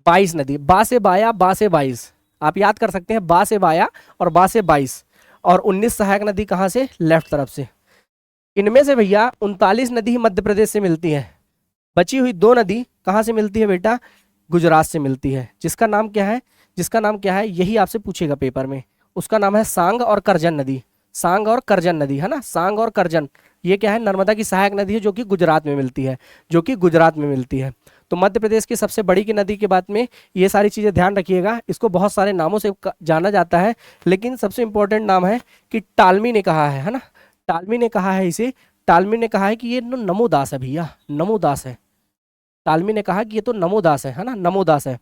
22 नदी, बा से बाया, बा से 22, आप याद कर सकते हैं, बा से बाया और बा से 22, और 19 सहायक नदी कहाँ से, लेफ्ट तरफ से। इनमें से भैया 39 नदी ही मध्य प्रदेश से मिलती है, बची हुई 2 नदी कहाँ से मिलती है बेटा, गुजरात से मिलती है। जिसका नाम क्या है, जिसका नाम क्या है, यही आपसे पूछेगा पेपर में। उसका नाम है सांग और करजन नदी, सांग और करजन नदी, है ना, सांग और करजन। ये क्या है, नर्मदा की सहायक नदी है जो कि गुजरात में मिलती है, जो कि गुजरात में मिलती है। तो मध्य प्रदेश की सबसे बड़ी की नदी के बात में ये सारी चीज़ें ध्यान रखिएगा। इसको बहुत सारे नामों से जाना जाता है, लेकिन सबसे इंपॉर्टेंट नाम है कि टालमी ने कहा है ना, टालमी ने कहा है इसे, टालमी ने कहा है कि ये नमोदास है भैया, नमोदास है। टालमी ने कहा कि ये तो नमोदास है ना, नमोदास है।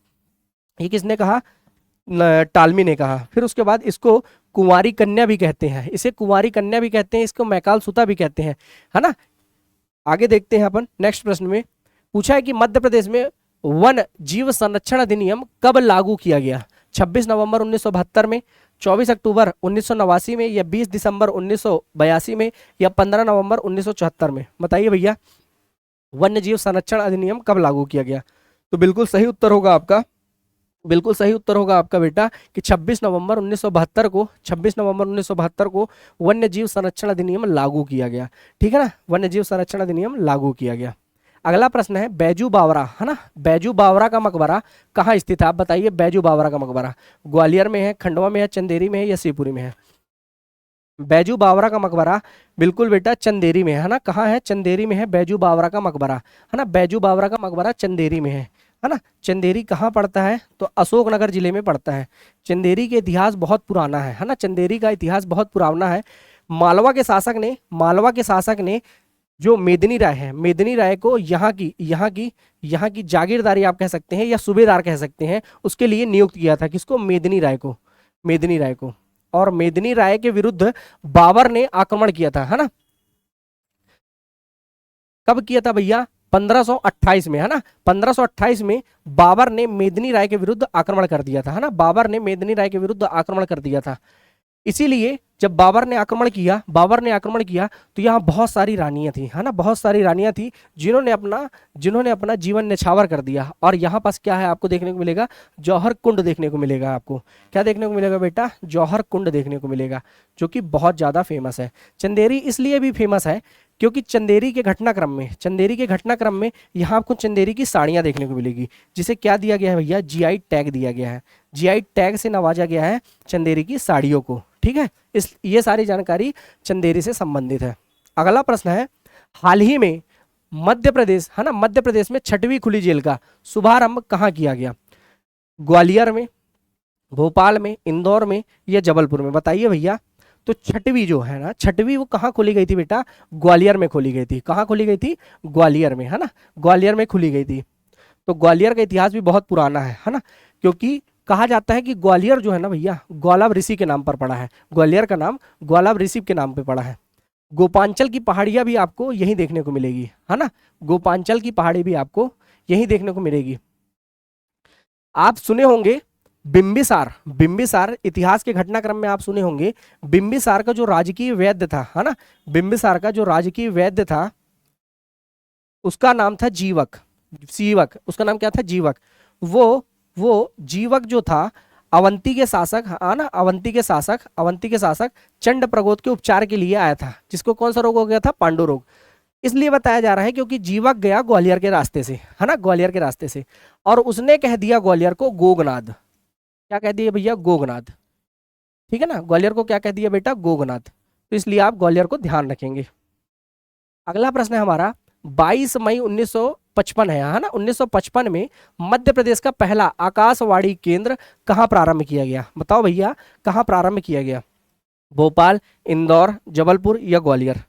ये किसने कहा, टालमी ने कहा। फिर उसके बाद इसको कुंवारी कन्या भी कहते हैं, इसे कुंवारी कन्या भी कहते हैं, इसको मैकाल सुता भी कहते हैं, है ना। आगे देखते हैं अपन नेक्स्ट प्रश्न में। पूछा है कि मध्य प्रदेश में वन जीव संरक्षण अधिनियम कब लागू किया गया, 26 नवंबर 1972 में, 24 अक्टूबर 1989 में, या 20 दिसंबर 1982 में, या 15 नवंबर 1974 में। बताइए भैया, वन्य जीव संरक्षण अधिनियम कब लागू किया गया। तो बिल्कुल सही उत्तर होगा आपका, बिल्कुल सही उत्तर होगा आपका बेटा कि 26 नवंबर 1972 को, 26 नवंबर 1972 को वन्य जीव संरक्षण अधिनियम लागू किया गया। ठीक है ना, वन्य जीव संरक्षण अधिनियम लागू किया गया। अगला प्रश्न है बैजू बावरा, है ना, बैजू बावरा का मकबरा कहाँ स्थित है, आप बताइए। बैजू बावरा का मकबरा ग्वालियर में है, खंडवा में है, चंदेरी में है, या शिवपुरी में है। बैजू बावरा का मकबरा बिल्कुल बेटा चंदेरी में है ना, कहाँ है, चंदेरी में है बैजू बावरा का मकबरा, है ना। बैजू बावरा का मकबरा चंदेरी में है ना। चंदेरी कहाँ पड़ता है, तो अशोकनगर जिले में पड़ता है। चंदेरी के इतिहास बहुत पुराना है ना, चंदेरी का इतिहास बहुत पुराना है। मालवा के शासक ने जो मेदिनी राय है, मेदिनी राय को यहाँ की जागीरदारी आप कह सकते हैं या सूबेदार कह सकते हैं, उसके लिए नियुक्त किया था। किसको, मेदिनी राय को, मेदिनी राय को। और मेदिनी राय के विरुद्ध बाबर ने आक्रमण किया था, है ना। कब किया था भैया, 1528 में, है ना। 1528 में बाबर ने मेदिनी राय के विरुद्ध आक्रमण कर दिया था, है ना। बाबर ने मेदिनी राय के विरुद्ध आक्रमण कर दिया था। इसीलिए जब बाबर ने आक्रमण किया तो यहाँ बहुत सारी रानियां थी, है ना, बहुत सारी रानियां थी जिन्होंने अपना जीवन न्यौछावर कर दिया। और यहाँ पास क्या है आपको देखने को मिलेगा, जौहर कुंड देखने को मिलेगा। आपको क्या देखने को मिलेगा बेटा, जौहर कुंड देखने को मिलेगा, जो कि बहुत ज़्यादा फेमस है। चंदेरी इसलिए भी फेमस है क्योंकि चंदेरी के घटनाक्रम में यहाँ आपको चंदेरी की साड़ियाँ देखने को मिलेगी, जिसे क्या दिया गया है भैया, जीआई टैग दिया गया है। जीआई टैग से नवाजा गया है चंदेरी की साड़ियों को। ठीक है, ये सारी जानकारी चंदेरी से संबंधित है। अगला प्रश्न है, हाल ही में मध्य प्रदेश, है ना, मध्य प्रदेश में 6वीं खुली जेल का शुभारंभ कहाँ किया गया, ग्वालियर में, भोपाल में, इंदौर में, या जबलपुर में। बताइए भैया। तो 6वीं जो है ना, 6वीं वो कहाँ खोली गई थी बेटा, ग्वालियर में खोली गई थी। कहाँ खोली गई थी, ग्वालियर में, है ना, ग्वालियर में खोली गई थी। तो ग्वालियर का इतिहास भी बहुत पुराना है ना, क्योंकि कहा जाता है कि ग्वालियर जो है ना भैया, ग्वालाब ऋषि के नाम पर पड़ा है। ग्वालियर का नाम ग्वालाब ऋषि के नाम पे पड़ा है। गोपांचल की पहाड़ियां भी आपको यहीं देखने को मिलेगी, है ना। गोपांचल की पहाड़ी भी आपको यहीं देखने को मिलेगी। आप सुने होंगे बिंबिसार इतिहास के घटनाक्रम में आप सुने होंगे, बिंबिसार का जो राजकीय वैद्य था, है ना, बिंबिसार का जो राजकीय वैद्य था उसका नाम था जीवक, उसका नाम क्या था, जीवक। वो जीवक जो था अवंती के शासक, है ना, अवंती के शासक चंड प्रगोत के उपचार के लिए आया था, जिसको कौन सा रोग हो गया था, पांडु रोग। इसलिए बताया जा रहा है क्योंकि जीवक गया ग्वालियर के रास्ते से, है ना, ग्वालियर के रास्ते से, और उसने कह दिया ग्वालियर को गोगनाद। क्या कह दिया भैया, गोगनाद। ठीक है ना, ग्वालियर को क्या कह दिया बेटा, गोगनाद। तो इसलिए आप ग्वालियर को ध्यान रखेंगे। अगला प्रश्न है हमारा, 22 मई 1955 है ना, 1955 में मध्य प्रदेश का पहला आकाशवाणी केंद्र कहाँ प्रारंभ किया गया। बताओ भैया, कहाँ प्रारंभ किया गया, भोपाल, इंदौर, जबलपुर, या ग्वालियर।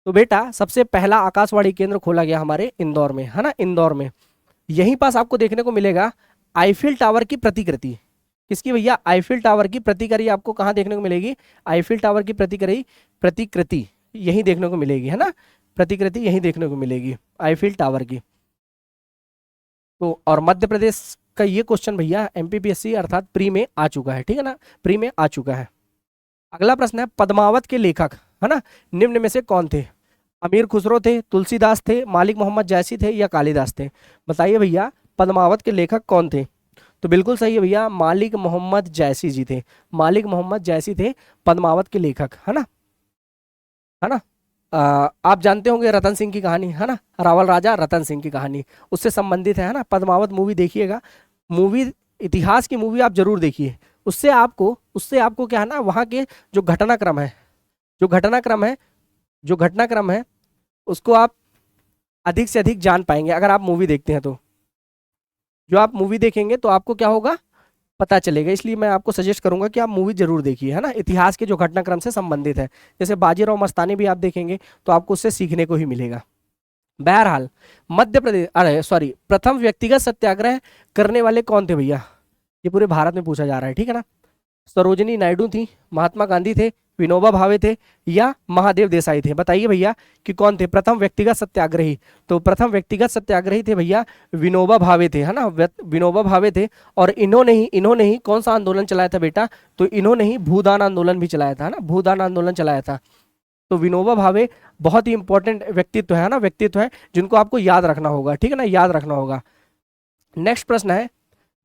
तो बेटा सबसे पहला आकाशवाणी केंद्र खोला गया हमारे इंदौर में, है ना, इंदौर में। यहीं पास आपको देखने को मिलेगा आईफिल टावर की प्रतिकृति। किसकी भैया, आईफिल टावर की प्रतिकृति आपको कहाँ देखने को मिलेगी, आईफिल टावर की प्रतिकृति यहीं देखने को मिलेगी, है ना, प्रतिकृति यहीं देखने को मिलेगी आईफिल टावर की। तो और मध्य प्रदेश का ये क्वेश्चन भैया एमपीपीएससी अर्थात प्री में आ चुका है, ठीक है ना, प्री में आ चुका है। अगला प्रश्न है, पद्मावत के लेखक, है ना, निम्न में से कौन थे। अमीर खुसरो थे, तुलसीदास थे, मालिक मोहम्मद जायसी थे, या कालिदास थे। बताइए भैया, पद्मावत के लेखक कौन थे? तो बिल्कुल सही है भैया, मालिक मोहम्मद जैसी जी थे। मालिक मोहम्मद जैसी थे पद्मावत के लेखक, है ना, है ना। आप जानते होंगे रतन सिंह की कहानी, है ना, रावल राजा रतन सिंह की कहानी उससे संबंधित है ना। पद्मावत मूवी देखिएगा, मूवी इतिहास की मूवी आप जरूर देखिए। उससे आपको क्या है ना, वहाँ के जो घटनाक्रम है, जो घटनाक्रम है, जो घटनाक्रम है उसको आप अधिक से अधिक जान पाएंगे अगर आप मूवी देखते हैं तो। जो आप मूवी देखेंगे तो आपको क्या होगा, पता चलेगा। इसलिए मैं आपको सजेस्ट करूंगा कि आप मूवी जरूर देखिए, है ना, इतिहास के जो घटनाक्रम से संबंधित है। जैसे बाजीराव मस्तानी भी आप देखेंगे तो आपको उससे सीखने को ही मिलेगा। बहरहाल मध्य प्रदेश, अरे सॉरी, प्रथम व्यक्तिगत सत्याग्रह करने वाले कौन थे भैया? ये पूरे भारत में पूछा जा रहा है, ठीक है ना। सरोजिनी नायडू थी, महात्मा गांधी थे, विनोबा भावे थे, या महादेव देसाई थे? बताइए भैया कि कौन थे प्रथम व्यक्तिगत सत्याग्रही। तो प्रथम व्यक्तिगत सत्याग्रही थे भैया विनोबा भावे थे, है ना, विनोबा भावे थे। और इन्होंने ही कौन सा आंदोलन चलाया था बेटा? तो इन्होंने ही भूदान आंदोलन भी चलाया था, है ना, भूदान आंदोलन चलाया था। तो विनोबा भावे बहुत ही इंपॉर्टेंट व्यक्तित्व है ना, व्यक्तित्व है जिनको आपको याद रखना होगा, ठीक है ना, याद रखना होगा। नेक्स्ट प्रश्न है,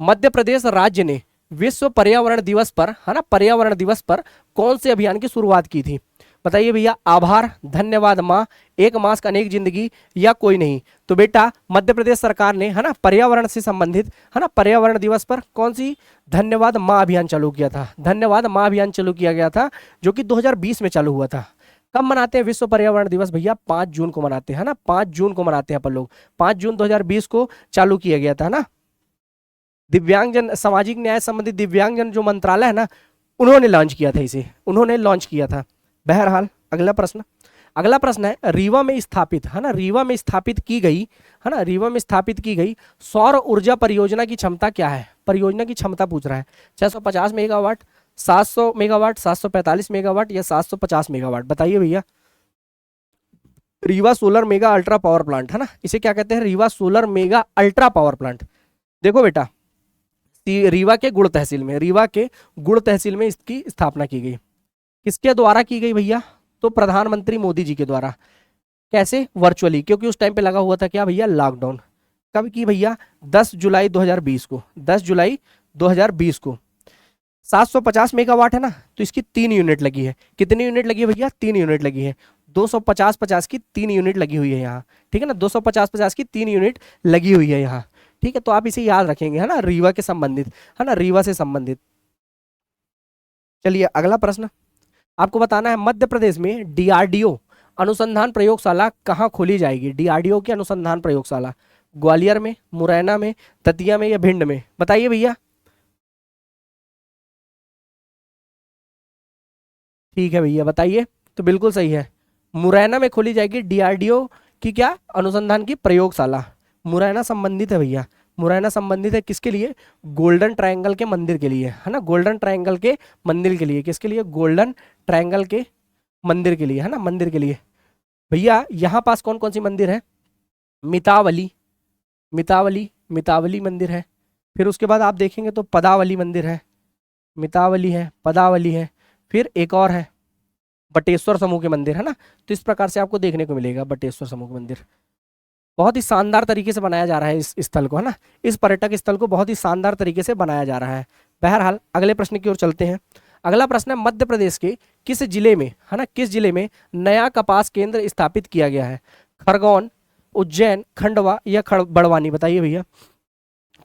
मध्य प्रदेश राज्य ने विश्व पर्यावरण दिवस पर, है ना, पर्यावरण दिवस पर कौन से अभियान की शुरुआत की थी? बताइए भैया, आभार, धन्यवाद माँ, एक मास्क अनेक जिंदगी, या कोई नहीं? तो बेटा मध्य प्रदेश सरकार ने, है ना, पर्यावरण से संबंधित, है ना, पर्यावरण दिवस पर कौन सी धन्यवाद माँ अभियान चालू किया था? धन्यवाद माँ अभियान चालू किया गया था, जो कि 2020 में चालू हुआ था। कब मनाते हैं विश्व पर्यावरण दिवस भैया? 5 जून को मनाते हैं, है ना, 5 जून को मनाते हैं अपन लोग। 5 जून 2020 को चालू किया गया था ना। दिव्यांगजन सामाजिक न्याय संबंधित दिव्यांगजन जो मंत्रालय है ना, उन्होंने लॉन्च किया था इसे, उन्होंने लॉन्च किया था। बहरहाल अगला प्रश्न है, रीवा में स्थापित, है ना, रीवा में स्थापित की गई, है ना, रीवा में स्थापित की गई सौर ऊर्जा परियोजना की क्षमता क्या है? परियोजना की क्षमता पूछ रहा है। 650 मेगावाट, 700 मेगावाट, 745 मेगावाट, या 750 मेगावाट? बताइए भैया। Rewa solar mega ultra power plant, है ना, इसे क्या कहते हैं? Rewa solar mega ultra power plant. देखो बेटा, रीवा के गुड़ तहसील में, रीवा के गुड़ तहसील में इसकी स्थापना की गई। किसके द्वारा की गई भैया? तो प्रधानमंत्री मोदी जी के द्वारा। कैसे? वर्चुअली, क्योंकि उस टाइम पे लगा हुआ था क्या भैया? लॉकडाउन। कब की भैया? 10 जुलाई 2020 को, 10 जुलाई 2020 को। 750 मेगावाट है ना, तो इसकी 3 यूनिट लगी है। कितनी यूनिट लगी है भैया? 3 यूनिट लगी है। 250-50 की 3 यूनिट लगी हुई है यहाँ, ठीक है ना, 250-50 की 3 यूनिट लगी हुई है यहाँ, ठीक है। तो आप इसे याद रखेंगे, है ना, रीवा के संबंधित, है ना, रीवा से संबंधित। चलिए अगला प्रश्न आपको बताना है, मध्य प्रदेश में डीआरडीओ अनुसंधान प्रयोगशाला कहाँ खोली जाएगी? डीआरडीओ की अनुसंधान प्रयोगशाला ग्वालियर में, मुरैना में, दतिया में, या भिंड में? बताइए भैया। ठीक है भैया, बताइए। तो बिल्कुल सही है, मुरैना में खोली जाएगी डीआरडीओ की क्या? अनुसंधान की प्रयोगशाला। मुरैना संबंधित है भैया, मुरैना संबंधित है किसके लिए? गोल्डन ट्रायंगल के मंदिर के लिए, है ना, गोल्डन ट्रायंगल के मंदिर के लिए। किसके लिए? गोल्डन ट्रायंगल के मंदिर के लिए, है ना, मंदिर के लिए। भैया यहाँ पास कौन कौन सी मंदिर है? मितावली, मितावली मंदिर है। फिर उसके बाद आप देखेंगे तो पदावली मंदिर है, मितावली है, पदावली है, फिर एक और है बटेश्वर समूह के मंदिर, है ना। तो इस प्रकार से आपको देखने को मिलेगा बटेश्वर समूह के मंदिर। बहुत ही शानदार तरीके से बनाया जा रहा है इस स्थल को, है ना, इस पर्यटक स्थल को बहुत ही शानदार तरीके से बनाया जा रहा है। बहरहाल अगले प्रश्न की ओर चलते हैं। अगला प्रश्न है, मध्य प्रदेश के किस जिले में, है ना, किस जिले में नया कपास केंद्र स्थापित किया गया है? खरगोन, उज्जैन, खंडवा, या बड़वानी? बताइए भैया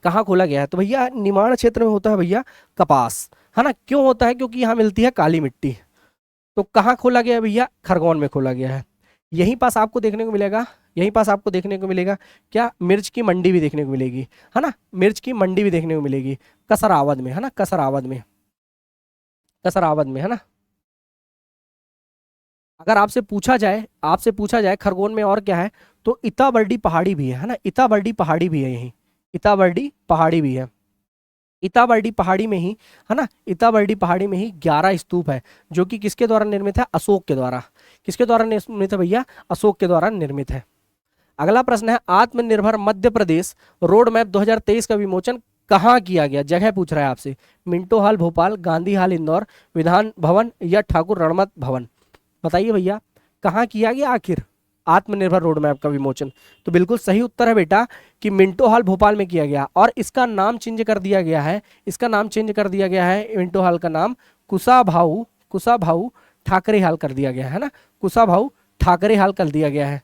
कहाँ खोला गया है? तो भैया निमाड़ क्षेत्र में होता है भैया कपास, है ना। क्यों होता है? क्योंकि यहाँ मिलती है काली मिट्टी। तो कहाँ खोला गया है भैया? खरगोन में खोला गया है। यहीं पास आपको देखने को मिलेगा, यहीं पास आपको देखने को मिलेगा क्या? मिर्च की मंडी भी देखने को मिलेगी, है ना, मिर्च की मंडी भी देखने को मिलेगी कसरावद में, है ना, कसरावद में, कसरावद में, है ना। अगर आपसे पूछा जाए खरगोन में और क्या है, तो इताबरडी पहाड़ी भी है ना, इताबरडी पहाड़ी भी है यहीं, इताबरडी पहाड़ी भी है। इताबरडी पहाड़ी में ही, है ना, इताबरडी पहाड़ी में ही 11 स्तूप है, जो कि किसके द्वारा निर्मित है? अशोक के द्वारा। किसके द्वारा निर्मित है भैया? अशोक के द्वारा निर्मित है। अगला प्रश्न है, आत्मनिर्भर मध्य प्रदेश रोड मैप 2023 का विमोचन कहाँ किया गया? जगह पूछ रहा है आपसे। Minto hall Bhopal, Gandhi hall Indore, Vidhan Bhavan, या ठाकुर रणमत भवन? बताइए भैया कहाँ किया गया आखिर? आत्मनिर्भर रोड मैप का विमोचन। तो बिल्कुल सही उत्तर है बेटा कि मिंटो हॉल भोपाल में किया गया, और इसका नाम चेंज कर दिया गया है, इसका नाम चेंज कर दिया गया है, मिंटो हॉल का नाम कुशाभाऊ ठाकरे हॉल कर दिया गया है ना, कुशाभाऊ ठाकरे हॉल कर दिया गया है।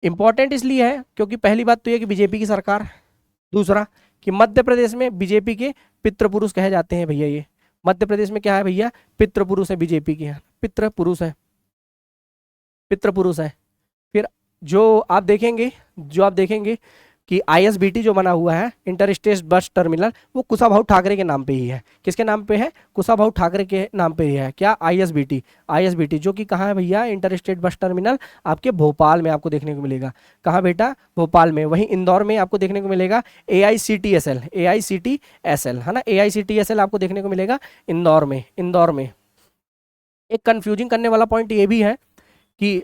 इंपॉर्टेंट इसलिए है क्योंकि पहली बात तो यह कि बीजेपी की सरकार है, दूसरा कि मध्य प्रदेश में बीजेपी के पितृपुरुष कहे जाते हैं भैया, ये मध्य प्रदेश में क्या है भैया, पितृपुरुष है बीजेपी के, पितृपुरुष है, पितृपुरुष है। फिर जो आप देखेंगे कि आईएसबीटी जो बना हुआ है, इंटर स्टेट बस टर्मिनल, वो कुशाभाऊ ठाकरे के नाम पे ही है। किसके नाम पे है, कुशाभाऊ ठाकरे के नाम पे ही है। क्या, आईएसबीटी जो कि कहाँ है भैया, इंटर स्टेट बस टर्मिनल आपके भोपाल में आपको देखने को मिलेगा। कहाँ बेटा, भोपाल में। वहीं इंदौर में आपको देखने को मिलेगा AICTSL है ना, AICTSL आपको देखने को मिलेगा इंदौर में। एक कंफ्यूजिंग करने वाला पॉइंट ये भी है कि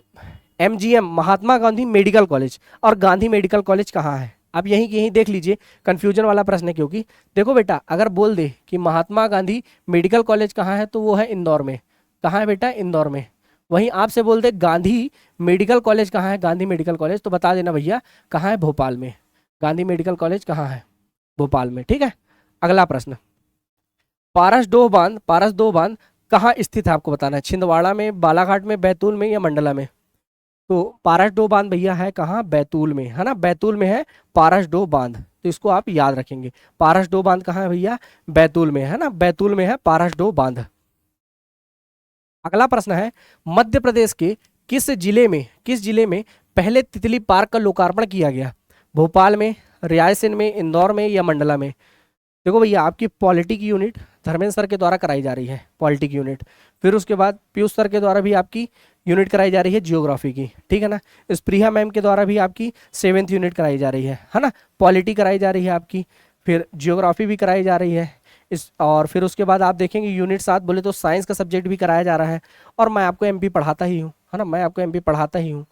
MGM Mahatma Gandhi medical college और गांधी मेडिकल कॉलेज कहाँ है। आप यहीं देख लीजिए, कंफ्यूजन वाला प्रश्न है, क्योंकि देखो बेटा अगर बोल दे कि महात्मा गांधी मेडिकल कॉलेज कहाँ है तो वो है इंदौर में। कहाँ है बेटा, इंदौर में। वहीं आपसे बोल दे गांधी मेडिकल कॉलेज कहाँ है, गांधी मेडिकल कॉलेज, तो बता देना भैया कहाँ है, भोपाल में। गांधी मेडिकल कॉलेज कहाँ है, भोपाल में। ठीक है, अगला प्रश्न, पारसडोह बांध कहाँ स्थित है आपको बताना है। छिंदवाड़ा में, बालाघाट में, बैतूल में या मंडला में। तो पारसडोह बांध भैया है कहाँ, बैतूल में, है ना, बैतूल में है पारसडोह बांध। तो इसको आप याद रखेंगे, पारसडोह बांध कहाँ है भैया, बैतूल में, है ना, बैतूल में है पारसडोह बांध। अगला प्रश्न है, मध्य प्रदेश के किस जिले में पहले तितली पार्क का लोकार्पण किया गया। भोपाल में, रायसेन में, इंदौर में या मंडला में। देखो भैया आपकी पॉलिटी की यूनिट धर्मेंद्र सर के द्वारा कराई जा रही है, पॉलिटी की यूनिट। फिर उसके बाद पीयूष सर के द्वारा भी आपकी यूनिट कराई जा रही है जियोग्राफी की, ठीक है ना। स्प्रिया मैम के द्वारा भी आपकी 7th यूनिट कराई जा रही है ना, पॉलिटी कराई जा रही है आपकी, फिर जियोग्राफी भी कराई जा रही है और फिर उसके बाद आप देखेंगे यूनिट 7 बोले तो साइंस का सब्जेक्ट भी कराया जा रहा है। और मैं आपको MP पढ़ाता ही हूँ, है ना, मैं आपको MP पढ़ाता ही हूँ।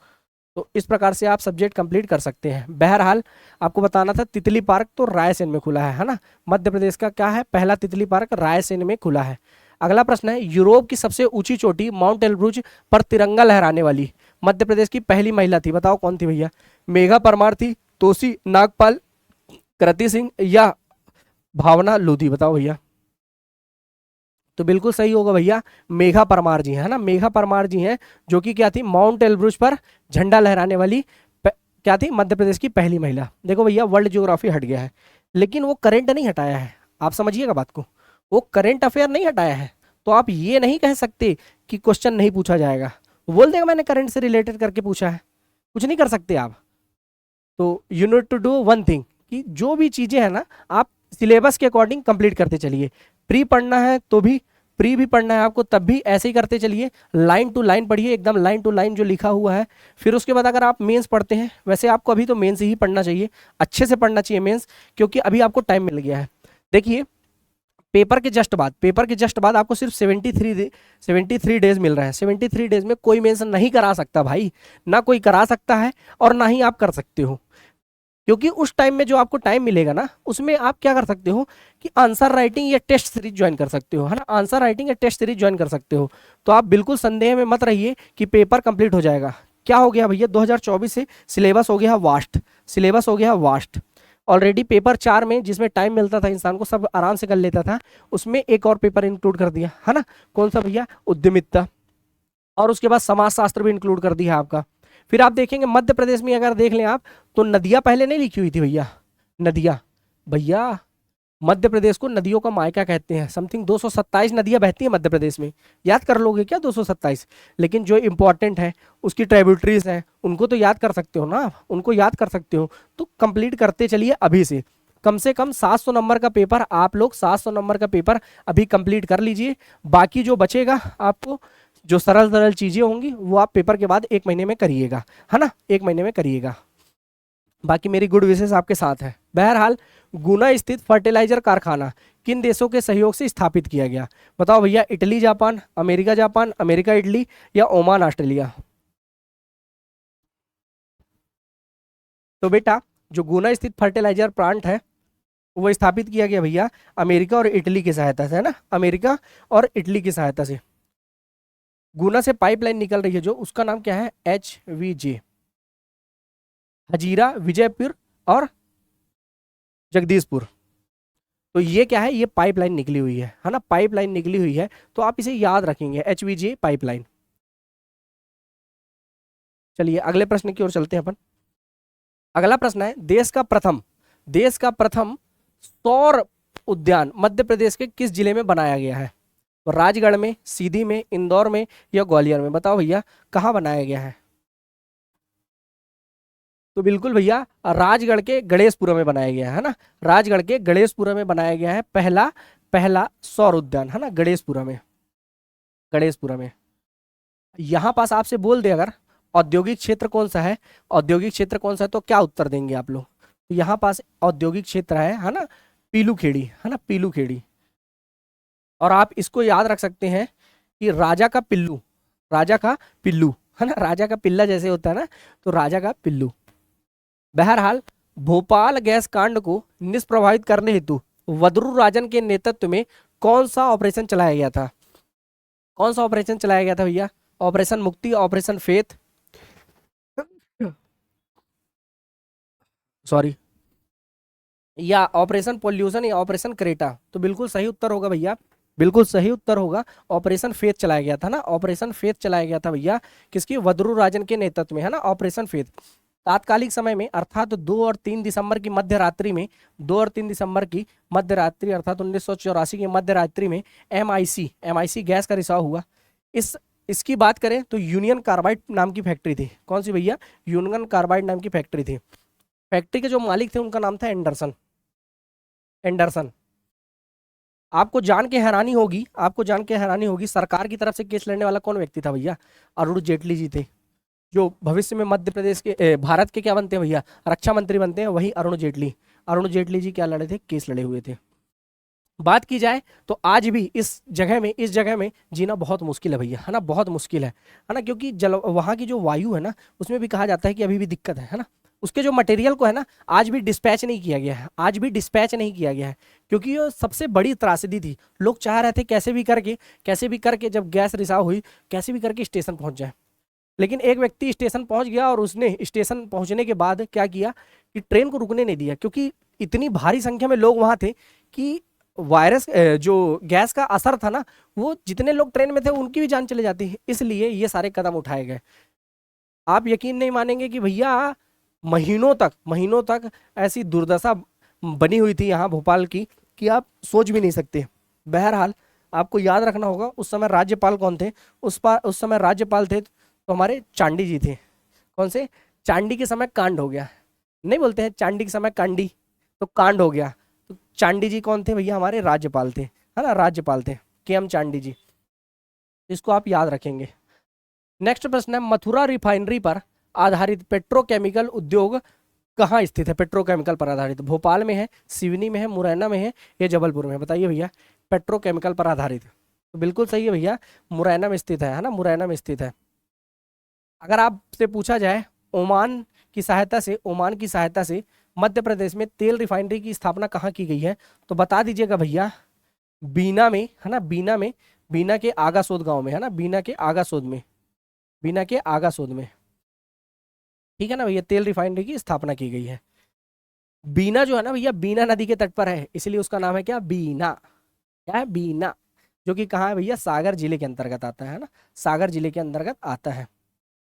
तो इस प्रकार से आप सब्जेक्ट कंप्लीट कर सकते हैं। बहरहाल आपको बताना था तितली पार्क तो रायसेन में खुला है ना, मध्य प्रदेश का क्या है, पहला तितली पार्क रायसेन में खुला है। अगला प्रश्न है, यूरोप की सबसे ऊंची चोटी माउंट एलब्रूज पर तिरंगा लहराने वाली मध्य प्रदेश की पहली महिला थी, बताओ कौन थी भैया। मेघा परमार थी, तोसी नागपाल, कृति सिंह या भावना लोधी, बताओ भैया। तो बिल्कुल सही होगा भैया, मेघा परमार जी है ना, मेघा परमार जी हैं जो कि क्या थी, माउंट एलब्रूज पर झंडा लहराने वाली क्या थी, मध्य प्रदेश की पहली महिला। देखो भैया वर्ल्ड ज्योग्राफी हट गया है, लेकिन वो करंट नहीं हटाया है, आप समझिएगा बात को, वो करंट अफेयर नहीं हटाया है। तो आप ये नहीं कह सकते कि क्वेश्चन नहीं पूछा जाएगा, बोल देगा मैंने करंट से रिलेटेड करके पूछा है, कुछ नहीं कर सकते आप। तो you need to do one thing कि जो भी चीज़ें हैं ना आप सिलेबस के अकॉर्डिंग कंप्लीट करते चलिए। प्री पढ़ना है तो भी प्री भी पढ़ना है आपको तब भी ऐसे ही करते चलिए, लाइन टू लाइन पढ़िए, एकदम लाइन टू लाइन जो लिखा हुआ है। फिर उसके बाद अगर आप मेंस पढ़ते हैं, वैसे आपको अभी तो मेंस ही पढ़ना चाहिए, अच्छे से पढ़ना चाहिए मेंस, क्योंकि अभी आपको टाइम मिल गया है। देखिए पेपर के जस्ट बाद आपको सिर्फ 73 डेज मिल रहा है। 73 डेज में कोई मेंस नहीं करा सकता भाई, ना कोई करा सकता है और ना ही आप कर सकते हो, क्योंकि उस टाइम में जो आपको टाइम मिलेगा ना उसमें आप क्या कर सकते हो कि आंसर राइटिंग या टेस्ट सीरीज ज्वाइन कर सकते हो, है ना, आंसर राइटिंग या टेस्ट सीरीज ज्वाइन कर सकते हो। तो आप बिल्कुल संदेह में मत रहिए कि पेपर कंप्लीट हो जाएगा। क्या हो गया भैया, 2024 से सिलेबस हो गया वास्ट, ऑलरेडी पेपर 4 में जिसमें टाइम मिलता था इंसान को, सब आराम से कर लेता था, उसमें एक और पेपर इंक्लूड कर दिया, है ना, कौन सा भैया, उद्यमिता, और उसके बाद समाजशास्त्र भी इंक्लूड कर दिया आपका। फिर आप देखेंगे मध्य प्रदेश में अगर देख लें आप तो नदियां पहले नहीं लिखी हुई थी भैया, नदियां, भैया मध्य प्रदेश को नदियों का मायका कहते हैं। समथिंग 227 नदियां बहती हैं मध्य प्रदेश में, याद कर लोगे क्या 227, लेकिन जो इंपॉर्टेंट है उसकी ट्राइब्यूटरीज हैं उनको तो याद कर सकते हो ना, उनको याद कर सकते हो। तो कंप्लीट करते चलिए अभी से कम 700 नंबर का पेपर, आप लोग 700 नंबर का पेपर अभी कंप्लीट कर लीजिए। बाकी जो बचेगा आपको जो सरल चीजें होंगी वो आप पेपर के बाद 1 महीने में करिएगा, है ना, 1 महीने में करिएगा। बाकी मेरी गुड विशेष आपके साथ है। बहरहाल गुना स्थित फर्टिलाइजर कारखाना किन देशों के सहयोग से स्थापित किया गया, बताओ भैया। इटली जापान, अमेरिका इटली या ओमान ऑस्ट्रेलिया। तो बेटा जो गुना स्थित फर्टिलाइजर प्लांट है वो स्थापित किया गया भैया अमेरिका और इटली की सहायता से, है ना, अमेरिका और इटली की सहायता से। गुना से पाइपलाइन निकल रही है जो, उसका नाम क्या है, HVJ, हजीरा, विजयपुर और जगदीशपुर। तो ये क्या है, ये पाइपलाइन निकली हुई है ना, पाइपलाइन निकली हुई है, तो आप इसे याद रखेंगे, HVJ पाइपलाइन। चलिए अगले प्रश्न की ओर चलते हैं अपन। अगला प्रश्न है, देश का प्रथम सौर उद्यान मध्य प्रदेश के किस जिले में बनाया गया है? तो राजगढ़ में, सीधी में, इंदौर में या ग्वालियर में? बताओ भैया कहाँ बनाया गया है? तो बिल्कुल भैया राजगढ़ के गणेशपुरा में बनाया गया है ना, राजगढ़ के गणेशपुरा में बनाया गया है पहला पहला सौर उद्यान, है ना, गणेशपुरा में, गणेशपुरा में। यहाँ पास आपसे बोल दे अगर औद्योगिक क्षेत्र कौन सा है, औद्योगिक क्षेत्र कौन सा है, तो क्या उत्तर देंगे आप लोग? तो यहाँ पास औद्योगिक क्षेत्र है ना, पीलूखेड़ी, है ना, पीलूखेड़ी। और आप इसको याद रख सकते हैं कि राजा का पिल्लू, राजा का पिल्लू, है ना, राजा का पिल्ला जैसे होता है ना, तो राजा का पिल्लू। बहरहाल भोपाल गैस कांड को निष्प्रभावित करने हेतु वद्रू राजन के नेतृत्व में कौन सा ऑपरेशन चलाया गया था? कौन सा ऑपरेशन चलाया गया था भैया? ऑपरेशन मुक्ति, ऑपरेशन फेथ, सॉरी, या ऑपरेशन पॉल्यूशन या ऑपरेशन क्रेटा? तो बिल्कुल सही उत्तर होगा भैया, बिल्कुल सही उत्तर होगा ऑपरेशन फेथ चलाया गया था ना, ऑपरेशन फेथ चलाया गया था भैया, किसकी? वद्रू राजन के नेतृत्व में, है ना, ऑपरेशन फेथ। तात्कालिक समय में अर्थात 2 और 3 दिसंबर की मध्य रात्रि में, 2 और 3 दिसंबर की मध्य रात्रि अर्थात 1984 की मध्य रात्रि में MIC गैस का रिसाव हुआ। इसकी बात करें तो यूनियन कार्बाइड नाम की फैक्ट्री थी। कौन सी भैया? यूनियन कार्बाइड नाम की फैक्ट्री थी। फैक्ट्री के जो मालिक थे उनका नाम था एंडरसन। आपको जान के हैरानी होगी, आपको जान के हैरानी होगी, सरकार की तरफ से केस लड़ने वाला कौन व्यक्ति था भैया? अरुण जेटली जी थे, जो भविष्य में मध्य प्रदेश के भारत के क्या बनते हैं भैया? रक्षा मंत्री बनते हैं, वही अरुण जेटली। अरुण जेटली जी क्या लड़े थे? केस लड़े हुए थे। बात की जाए तो आज भी इस जगह में जीना बहुत मुश्किल है भैया, है ना, बहुत मुश्किल है ना, क्योंकि जल वहाँ की जो वायु है ना, उसमें भी कहा जाता है कि अभी भी दिक्कत है ना, उसके जो मटेरियल को है ना आज भी डिस्पैच नहीं किया गया है, आज भी डिस्पैच नहीं किया गया है, क्योंकि ये सबसे बड़ी त्रासदी थी। लोग चाह रहे थे कैसे भी करके जब गैस रिसाव हुई कैसे भी करके स्टेशन पहुंच जाए, लेकिन एक व्यक्ति स्टेशन पहुंच गया और उसने स्टेशन पहुंचने के बाद क्या किया कि ट्रेन को रुकने नहीं दिया, क्योंकि इतनी भारी संख्या में लोग वहां थे कि वायरस जो गैस का असर था ना, वो जितने लोग ट्रेन में थे उनकी भी जान चले जाती है, इसलिए ये सारे कदम उठाए गए। आप यकीन नहीं मानेंगे कि भैया महीनों तक ऐसी दुर्दशा बनी हुई थी यहाँ भोपाल की कि आप सोच भी नहीं सकते। बहरहाल आपको याद रखना होगा उस समय राज्यपाल कौन थे? उस समय राज्यपाल थे तो हमारे चांडी जी थे। कौन से? चांडी के समय कांड हो गया, नहीं बोलते हैं चांडी के समय कांडी, तो कांड हो गया। तो चांडी जी कौन थे भैया? हमारे राज्यपाल थे, है ना, राज्यपाल थे KM चांडी जी। इसको आप याद रखेंगे। नेक्स्ट प्रश्न है, मथुरा रिफाइनरी पर आधारित पेट्रोकेमिकल उद्योग कहाँ स्थित है? पेट्रोकेमिकल पर आधारित भोपाल में है, सिवनी में है, मुरैना में है या जबलपुर में? बताइए भैया। पेट्रोकेमिकल पर आधारित, तो बिल्कुल सही है भैया, मुरैना में स्थित है ना, मुरैना में स्थित है। अगर आपसे पूछा जाए ओमान की सहायता से मध्य प्रदेश में तेल रिफाइनरी की स्थापना कहाँ की गई है, तो बता दीजिएगा भैया। बीना में, है ना, बीना के आगासोद गांव में, है ना, बीना के आगासोद में, ठीक है ना भैया, तेल रिफाइनरी की स्थापना की गई है। बीना जो है ना भैया, बीना नदी के तट पर है, इसलिए उसका नाम है क्या? बीना। क्या है? बीना, जो कि कहाँ है भैया? सागर जिले के अंतर्गत आता है ना, सागर जिले के अंतर्गत आता है।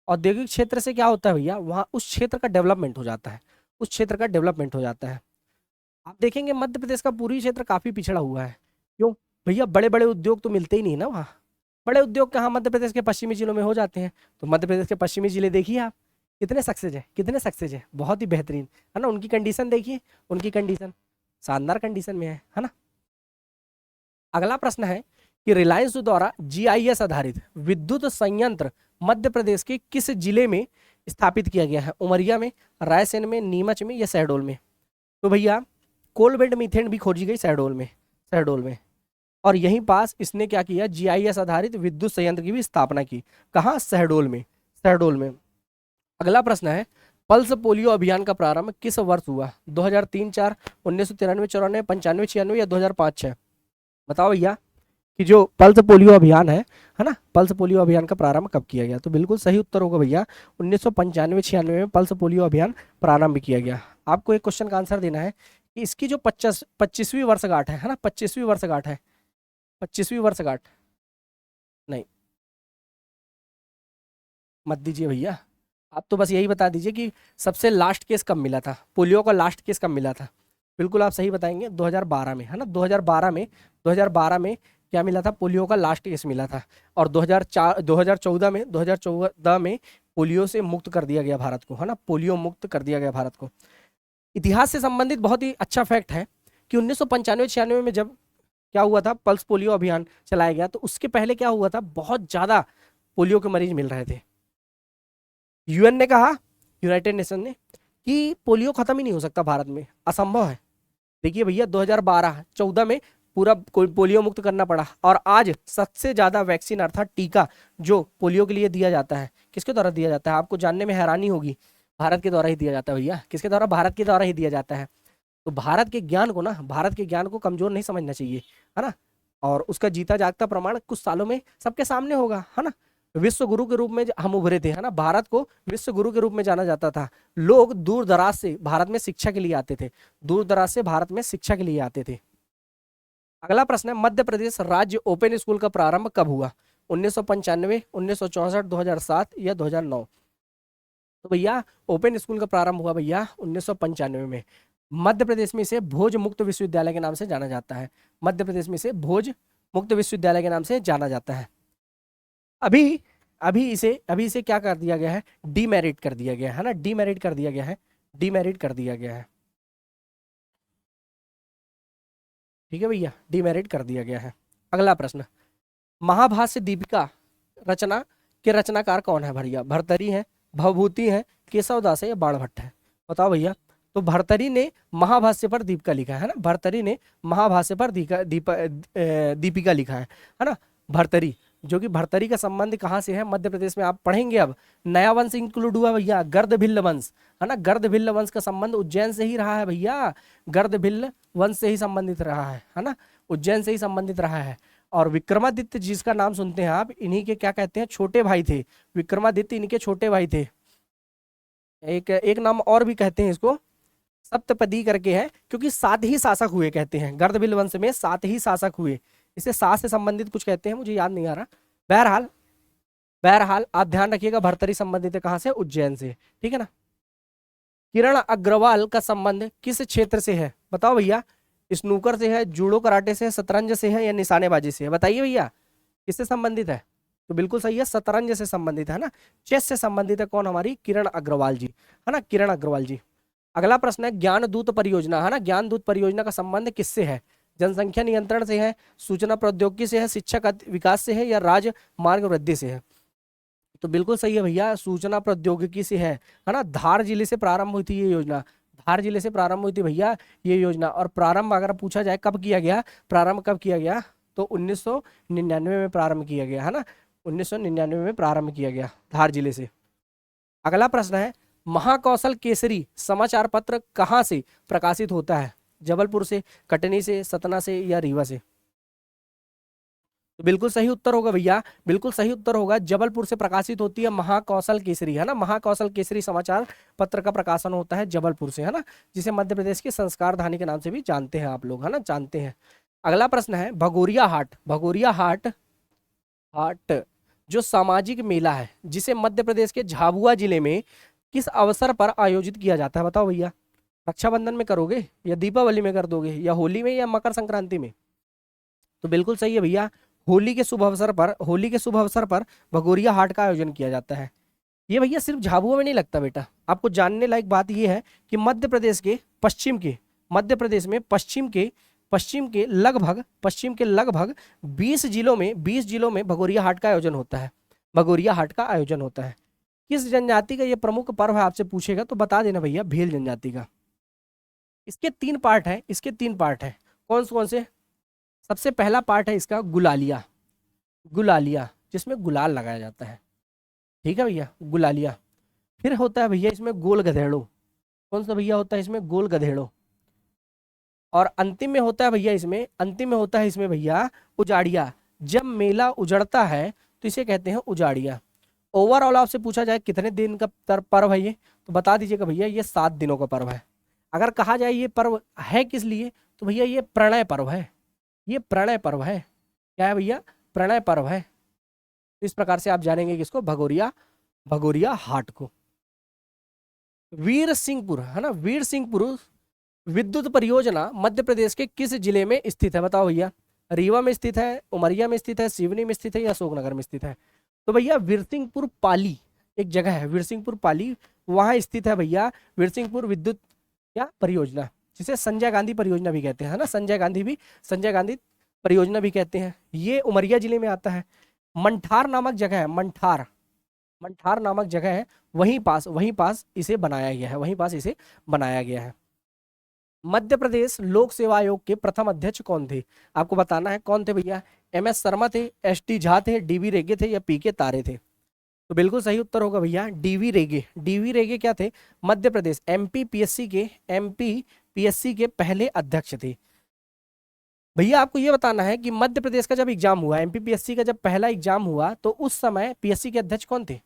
औद्योगिक क्षेत्र से क्या होता है भैया? वहाँ उस क्षेत्र का डेवलपमेंट हो जाता है, उस क्षेत्र का डेवलपमेंट हो जाता है। आप देखेंगे मध्य प्रदेश का पूरी क्षेत्र काफी पिछड़ा हुआ है। क्यों भैया? बड़े बड़े उद्योग तो मिलते ही नहीं ना वहाँ। बड़े उद्योग कहाँ? मध्य प्रदेश के पश्चिमी जिलों में हो जाते हैं। तो मध्य प्रदेश के पश्चिमी जिले देखिए आप, कितने सक्सेस है, बहुत ही बेहतरीन, है ना। उनकी कंडीशन देखिए, उनकी कंडीशन शानदार कंडीशन में है ना। अगला प्रश्न है कि रिलायंस द्वारा GIS आधारित विद्युत संयंत्र मध्य प्रदेश के किस जिले में स्थापित किया गया है? उमरिया में, रायसेन में, नीमच में या शहडोल में? तो भैया कोलबेड मीथेन भी खोजी गई शहडोल में, और यहीं पास इसने क्या किया? GIS आधारित विद्युत संयंत्र की भी स्थापना की। कहाँ? शहडोल में। अगला प्रश्न है, पल्स पोलियो अभियान का प्रारंभ किस वर्ष हुआ? 2003-04, 1993-94, 95-96 या 2005-06? बताओ भैया। कि जो पल्स पोलियो अभियान है ना, पल्स पोलियो अभियान का प्रारंभ कब किया गया? तो बिल्कुल सही उत्तर होगा भैया 1995-96 में पल्स पोलियो अभियान प्रारंभ किया गया। आपको एक क्वेश्चन का आंसर देना है कि इसकी जो 25वीं वर्षगांठ है ना, 25वीं वर्षगांठ है, 25वीं वर्षगांठ, नहीं मत दीजिए भैया, आप तो बस यही बता दीजिए कि सबसे लास्ट केस कब मिला था, पोलियो का लास्ट केस कब मिला था। बिल्कुल आप सही बताएंगे, 2012 में, है ना, 2012 में क्या मिला था? पोलियो का लास्ट केस मिला था। और 2014 में पोलियो से मुक्त कर दिया गया भारत को, है ना, पोलियो मुक्त कर दिया गया भारत को। इतिहास से संबंधित बहुत ही अच्छा फैक्ट है कि 1995-96 में जब क्या हुआ था, पल्स पोलियो अभियान चलाया गया, तो उसके पहले क्या हुआ था, बहुत ज्यादा पोलियो के मरीज मिल रहे थे। यूएन ने कहा, यूनाइटेड नेशन ने, कि पोलियो खत्म ही नहीं हो सकता भारत में, असंभव है। देखिए भैया 2012-14 में पूरा पोलियो मुक्त करना पड़ा, और आज सबसे ज्यादा वैक्सीन अर्थात टीका जो पोलियो के लिए दिया जाता है, किसके द्वारा दिया जाता है? आपको जानने में हैरानी होगी, भारत के द्वारा ही दिया जाता है भैया। किसके द्वारा? भारत के द्वारा ही दिया जाता है। तो भारत के ज्ञान को ना, भारत के ज्ञान को कमजोर नहीं समझना चाहिए, है ना। और उसका जीता जागता प्रमाण कुछ सालों में सबके सामने होगा, है ना। विश्व गुरु के रूप में हम उभरे थे, है ना, भारत को विश्व गुरु के रूप में जाना जाता था। लोग दूर दराज से भारत में शिक्षा के लिए आते थे, दूर दराज से भारत में शिक्षा के लिए आते थे। अगला प्रश्न है, मध्य प्रदेश राज्य ओपन स्कूल का प्रारंभ कब हुआ? 1995, 1964, 2007 या 2009? तो भैया ओपन स्कूल का प्रारंभ हुआ भैया 1995 में। मध्य प्रदेश में इसे भोज मुक्त विश्वविद्यालय के नाम से जाना जाता है। मध्य प्रदेश में इसे भोज मुक्त विश्वविद्यालय के नाम से जाना जाता है। अभी अभी इसे क्या कर दिया गया है? डीमेरिट कर दिया गया है ना, डीमेरिट कर दिया गया है, डीमेरिट कर दिया गया है। ठीक है भैया, डीमेरिट कर दिया गया है। अगला प्रश्न, महाभाष्य दीपिका रचना के रचनाकार कौन है भैया? भर्तरी है, भवभूति है, केशवदास है या बाणभट्ट है? बताओ भैया। तो भर्तरी ने महाभाष्य पर दीपिका लिखा है ना, भर्तरी ने महाभाष्य पर दीपिका लिखा है ना। भर्तरी, जो कि भर्तरी का संबंध कहाँ से है? मध्य प्रदेश में आप पढ़ेंगे। अब नया वंश इंक्लूड हुआ भैया, गर्दभिल्ल वंश, है ना। गर्दभिल्ल वंश का संबंध उज्जैन से ही रहा है भैया, गर्दभिल्ल वंश से ही संबंधित रहा है ना, उज्जैन से ही संबंधित रहा है। और विक्रमादित्य जिसका नाम सुनते हैं आप, इन्हीं के क्या कहते हैं? छोटे भाई थे। विक्रमादित्य इनके छोटे भाई थे। एक नाम और भी कहते हैं इसको, सप्तपदी करके है, क्योंकि 7 ही शासक हुए कहते हैं। गर्दभिल्ल वंश में 7 ही शासक हुए, इसे 7 से संबंधित कुछ कहते हैं, मुझे याद नहीं आ रहा। बहरहाल बहरहाल आप ध्यान रखिएगा, भर्तरी संबंधित है कहाँ से? उज्जैन से, ठीक है ना। किरण अग्रवाल का संबंध किस क्षेत्र से है? बताओ भैया। स्नूकर से है, जूडो कराटे से है, शतरंज से है या निशानेबाजी से है? बताइए भैया, किससे संबंधित है? तो बिल्कुल सही है, शतरंज से संबंधित है ना, चेस से संबंधित है। कौन? हमारी किरण अग्रवाल जी, है ना, किरण अग्रवाल जी। अगला प्रश्न है, ज्ञान दूत परियोजना, है ना, ज्ञान दूत परियोजना का संबंध किससे है? जनसंख्या नियंत्रण से है, सूचना प्रौद्योगिकी से है, शिक्षा का विकास से है या राजमार्ग वृद्धि से है? तो बिल्कुल सही है भैया, सूचना प्रौद्योगिकी से है ना। धार जिले से प्रारंभ हुई थी ये योजना, धार जिले से प्रारंभ हुई थी भैया ये योजना। और प्रारंभ अगर पूछा जाए कब किया गया, प्रारंभ कब किया गया, तो 1999 में प्रारंभ किया गया, है ना, 1999 में प्रारंभ किया गया धार जिले से। अगला प्रश्न है, महाकौशल केसरी समाचार पत्र कहाँ से प्रकाशित होता है? जबलपुर से, कटनी से, सतना से या रीवा से? तो बिल्कुल सही उत्तर होगा भैया, बिल्कुल सही उत्तर होगा, जबलपुर से प्रकाशित होती है महाकौशल केसरी, है ना। महाकौशल केसरी समाचार पत्र का प्रकाशन होता है जबलपुर से, है ना, जिसे मध्य प्रदेश की संस्कार धानी के नाम से भी जानते हैं आप लोग, है ना, जानते हैं। अगला प्रश्न है, भगोरिया हाट, भगोरिया हाट हाट जो सामाजिक मेला है, जिसे मध्य प्रदेश के झाबुआ जिले में किस अवसर पर आयोजित किया जाता है? बताओ भैया। रक्षाबंधन में करोगे या दीपावली में कर दोगे या होली में या मकर संक्रांति में? तो बिल्कुल सही है भैया, होली के शुभ अवसर पर, होली के शुभ अवसर पर भगोरिया हाट का आयोजन किया जाता है। ये भैया सिर्फ झाबुआ में नहीं लगता बेटा, आपको जानने लायक बात ये है कि मध्य प्रदेश के पश्चिम के, मध्य प्रदेश में पश्चिम के लगभग 20 जिलों में भगोरिया हाट का आयोजन होता है, भगोरिया हाट का आयोजन होता है। किस जनजाति का ये प्रमुख पर्व है आपसे पूछेगा तो बता देना भैया, भेल जनजाति का। इसके 3 पार्ट है, इसके 3 पार्ट है, कौन कौन से? सबसे पहला पार्ट है इसका गुलालिया, गुलालिया जिसमें गुलाल लगाया जाता है, ठीक है भैया, गुलालिया। फिर होता है भैया इसमें गोल गधेड़ो, कौन सा भैया होता है इसमें? गोल गधेड़ो। और अंतिम में होता है भैया इसमें, अंतिम में होता है इसमें भैया उजाड़िया, जब मेला उजड़ता है तो इसे कहते हैं उजाड़िया। ओवरऑल आपसे पूछा जाए कितने दिन का पर्व है ये, तो बता दीजिएगा भैया ये 7 दिनों का पर्व है। अगर कहा जाए ये पर्व है किस लिए, तो भैया ये प्रणय पर्व है, ये प्रणय पर्व है। क्या है भैया, प्रणय पर्व है। इस प्रकार से आप जानेंगे किसको, भगोरिया, भगोरिया हाट को। वीर सिंहपुर है ना, वीर सिंहपुर विद्युत परियोजना मध्य प्रदेश के किस जिले में स्थित है, बताओ भैया। रीवा में स्थित है, उमरिया में स्थित है, सिवनी में स्थित है या अशोकनगर में स्थित है। तो भैया वीरसिंहपुर पाली एक जगह है, वीरसिंहपुर पाली, वहां स्थित है भैया वीरसिंहपुर विद्युत क्या परियोजना, जिसे संजय गांधी परियोजना भी कहते हैं, है ना, संजय गांधी परियोजना भी कहते हैं। ये उमरिया जिले में आता है। मंठार नामक जगह है, मंठार, मंठार नामक जगह है, वहीं पास इसे बनाया गया है, वहीं पास इसे बनाया गया है। मध्य प्रदेश लोक सेवा आयोग के प्रथम अध्यक्ष कौन थे, आपको बताना है कौन थे भैया। MS शर्मा थे, ST झा थे, DV रेगे थे या PK तारे थे। तो बिल्कुल सही उत्तर होगा भैया DV रेगे। DV रेगे क्या थे, मध्य प्रदेश MP PSC के पहले अध्यक्ष थे। भैया आपको ये बताना है कि मध्य प्रदेश का जब एग्जाम हुआ, MP PSC का जब पहला एग्जाम हुआ, तो उस समय PSC के अध्यक्ष कौन थे।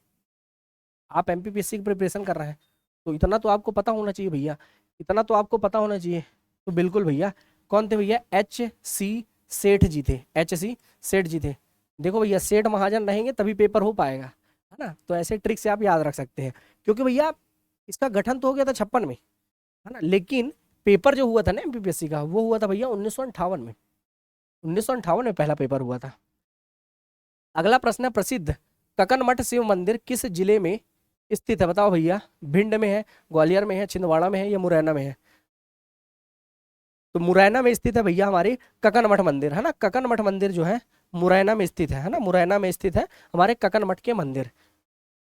आप MP PSC की प्रिपरेशन कर रहे हैं तो इतना तो आपको पता होना चाहिए भैया, इतना तो आपको पता होना चाहिए। तो बिल्कुल भैया कौन थे भैया, HC सेठ जी थे, HC सेठ जी थे। देखो भैया सेठ महाजन रहेंगे तभी पेपर हो पाएगा, है ना, तो ऐसे ट्रिक से आप याद रख सकते हैं। क्योंकि भैया इसका गठन तो हो गया था 56 में, है ना, लेकिन पेपर जो हुआ था ना MP PSC का, वो हुआ था भैया 1958 में, 1958 में पहला पेपर हुआ था। अगला प्रश्न है, प्रसिद्ध ककन मठ शिव मंदिर किस जिले में स्थित है, बताओ भैया। भिंड में है, ग्वालियर में है, छिंदवाड़ा में है या मुरैना में है। तो मुरैना में स्थित है भैया हमारे ककन मठ मंदिर, है ना, ककन मठ मंदिर जो है मुरैना में स्थित है ना, मुरैना में स्थित है हमारे ककन मठ के मंदिर।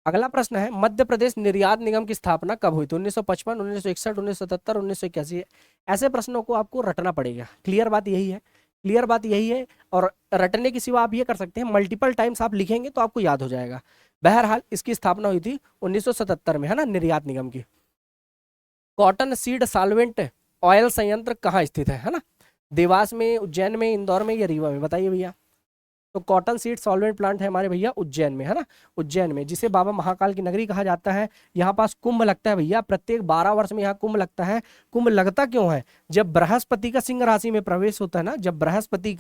अगला प्रश्न है, मध्य प्रदेश निर्यात निगम की स्थापना कब हुई थी, 1955, 1961, 1977, 1981। ऐसे प्रश्नों को आपको रटना पड़ेगा, क्लियर बात यही है, क्लियर बात यही है। और रटने के सिवा आप ये कर सकते हैं, मल्टीपल टाइम्स आप लिखेंगे तो आपको याद हो जाएगा। बहरहाल इसकी स्थापना हुई थी 1977 में, है ना, निर्यात निगम की। कॉटन सीड सॉल्वेंट ऑयल संयंत्र कहाँ स्थित है ना, देवास में, उज्जैन में, इंदौर में या रीवा में, बताइए भैया। तो कॉटन सीड सॉल्वेंट प्लांट है हमारे भैया उज्जैन में, है ना, उज्जैन में, जिसे बाबा महाकाल की नगरी कहा जाता है। यहाँ पास कुंभ लगता है भैया, प्रत्येक 12 वर्ष में यहाँ कुंभ लगता है। कुंभ लगता क्यों है, जब बृहस्पति का सिंह राशि में प्रवेश होता है ना, जब बृहस्पति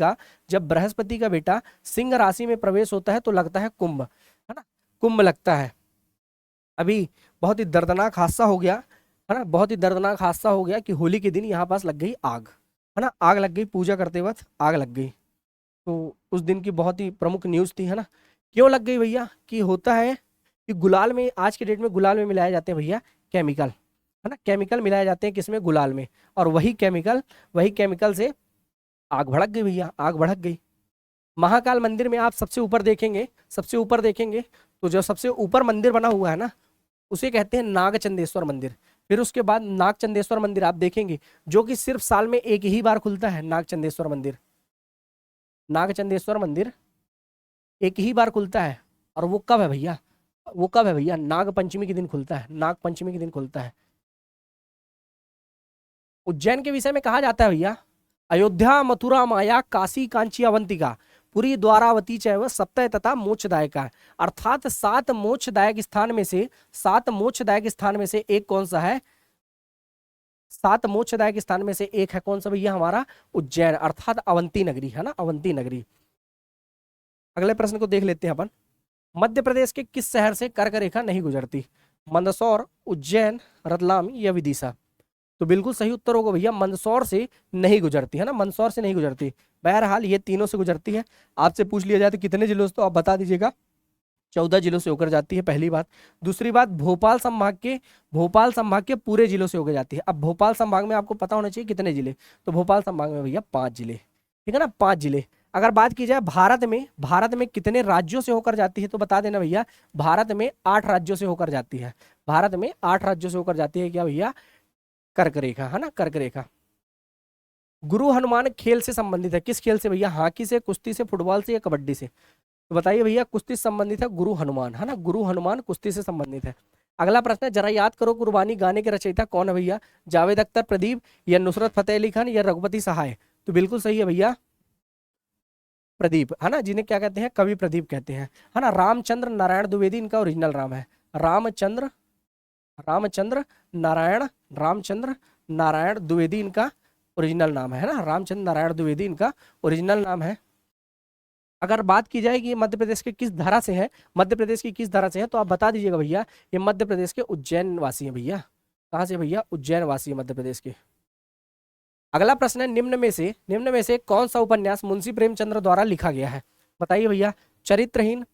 का बेटा सिंह राशि में प्रवेश होता है तो लगता है कुंभ, है ना, कुंभ लगता है। अभी बहुत ही दर्दनाक हादसा हो गया, है ना, बहुत ही दर्दनाक हादसा हो गया कि होली के दिन यहाँ पास लग गई आग, है ना, आग लग गई, पूजा करते वक्त आग लग गई। तो उस दिन की बहुत ही प्रमुख न्यूज़ थी, है ना। क्यों लग गई भैया, कि होता है कि गुलाल में, आज के डेट में गुलाल में मिलाए जाते हैं भैया केमिकल, है ना, केमिकल मिलाए जाते हैं किसमें, गुलाल में, और वही केमिकल से आग भड़क गई भैया, आग भड़क गई। महाकाल मंदिर में आप सबसे ऊपर देखेंगे, तो जो सबसे ऊपर मंदिर बना हुआ है ना, उसे कहते हैं नागचंदेश्वर मंदिर। फिर उसके बाद नागचंदेश्वर मंदिर आप देखेंगे जो कि सिर्फ साल में एक ही बार खुलता है, नागचंदेश्वर मंदिर, नागचंदेश्वर मंदिर एक ही बार खुलता है। और वो कब है भैया, वो कब है भैया, नाग पंचमी के दिन खुलता है, नाग पंचमी के दिन खुलता है। उज्जैन के विषय में कहा जाता है भैया, अयोध्या मथुरा माया काशी कांची अवंतिका पुरी द्वारावती चैव सप्तय तथा मोक्षदायका, अर्थात 7 मोक्षदायक स्थान में से, 7 मोक्षदायक स्थान में से एक कौन सा है, 7 मोक्षदायक स्थान में से एक है कौन सा भैया, हमारा उज्जैन, अर्थात अवंती नगरी, है ना, अवंती नगरी। अगले प्रश्न को देख लेते हैं अपन, मध्य प्रदेश के किस शहर से कर्क रेखा नहीं गुजरती, मंदसौर, उज्जैन, रतलाम या विदिशा। तो बिल्कुल सही उत्तर होगा भैया मंदसौर से नहीं गुजरती, है ना, मंदसौर से नहीं गुजरती। बहरहाल ये तीनों से गुजरती है। आपसे पूछ लिया जाए तो कितने जिलों से, तो आप बता दीजिएगा, 14 जिलों से होकर जाती है, पहली बात। दूसरी बात, भोपाल संभाग के पूरे जिलों से होकर जाती है। अब भोपाल संभाग में आपको पता होना चाहिए कितने जिले, तो भोपाल संभाग में भैया 5 जिले, ठीक है ना, 5 जिले। अगर बात की जाए भारत में कितने राज्यों से होकर जाती है, तो बता देना भैया, भारत में 8 राज्यों से होकर जाती है, भारत में 8 राज्यों से होकर जाती है क्या भैया, कर्क रेखा, है ना, कर्क रेखा। गुरु हनुमान खेल से संबंधित है, किस खेल से भैया, हॉकी से, कुश्ती से, फुटबॉल से या कबड्डी से। तो बताइए भैया, कुश्ती से संबंधित है गुरु हनुमान, है ना, गुरु हनुमान कुश्ती से संबंधित है। अगला प्रश्न है, जरा याद करो कुर्बानी गाने के रचयिता कौन है भैया, जावेद अख्तर, प्रदीप या नुसरत फतेह अली खान या रघुपति सहाय। तो बिल्कुल सही है भैया, प्रदीप, है ना, जिन्हें क्या कहते हैं, कवि प्रदीप कहते हैं, है ना। रामचंद्र नारायण द्विवेदी इनका ओरिजिनल नाम है। रामचंद्र रामचंद्र नारायण रामचंद्र नारायण द्विवेदी इनका ओरिजिनल नाम है ना। रामचंद्र नारायण द्विवेदी इनका ओरिजिनल नाम है। अगर बात की जाए कि ये मध्य प्रदेश के किस धारा से है, मध्य प्रदेश की किस धारा से है, तो आप बता दीजिएगा भैया। ये मध्य प्रदेश के उज्जैन वासी हैं भैया। कहाँ से भैया? उज्जैन वासी है मध्य प्रदेश के। अगला प्रश्न है, निम्न में से कौन सा उपन्यास मुंशी प्रेमचंद्र द्वारा लिखा गया है? बताइए भैया। चरित्रहीन,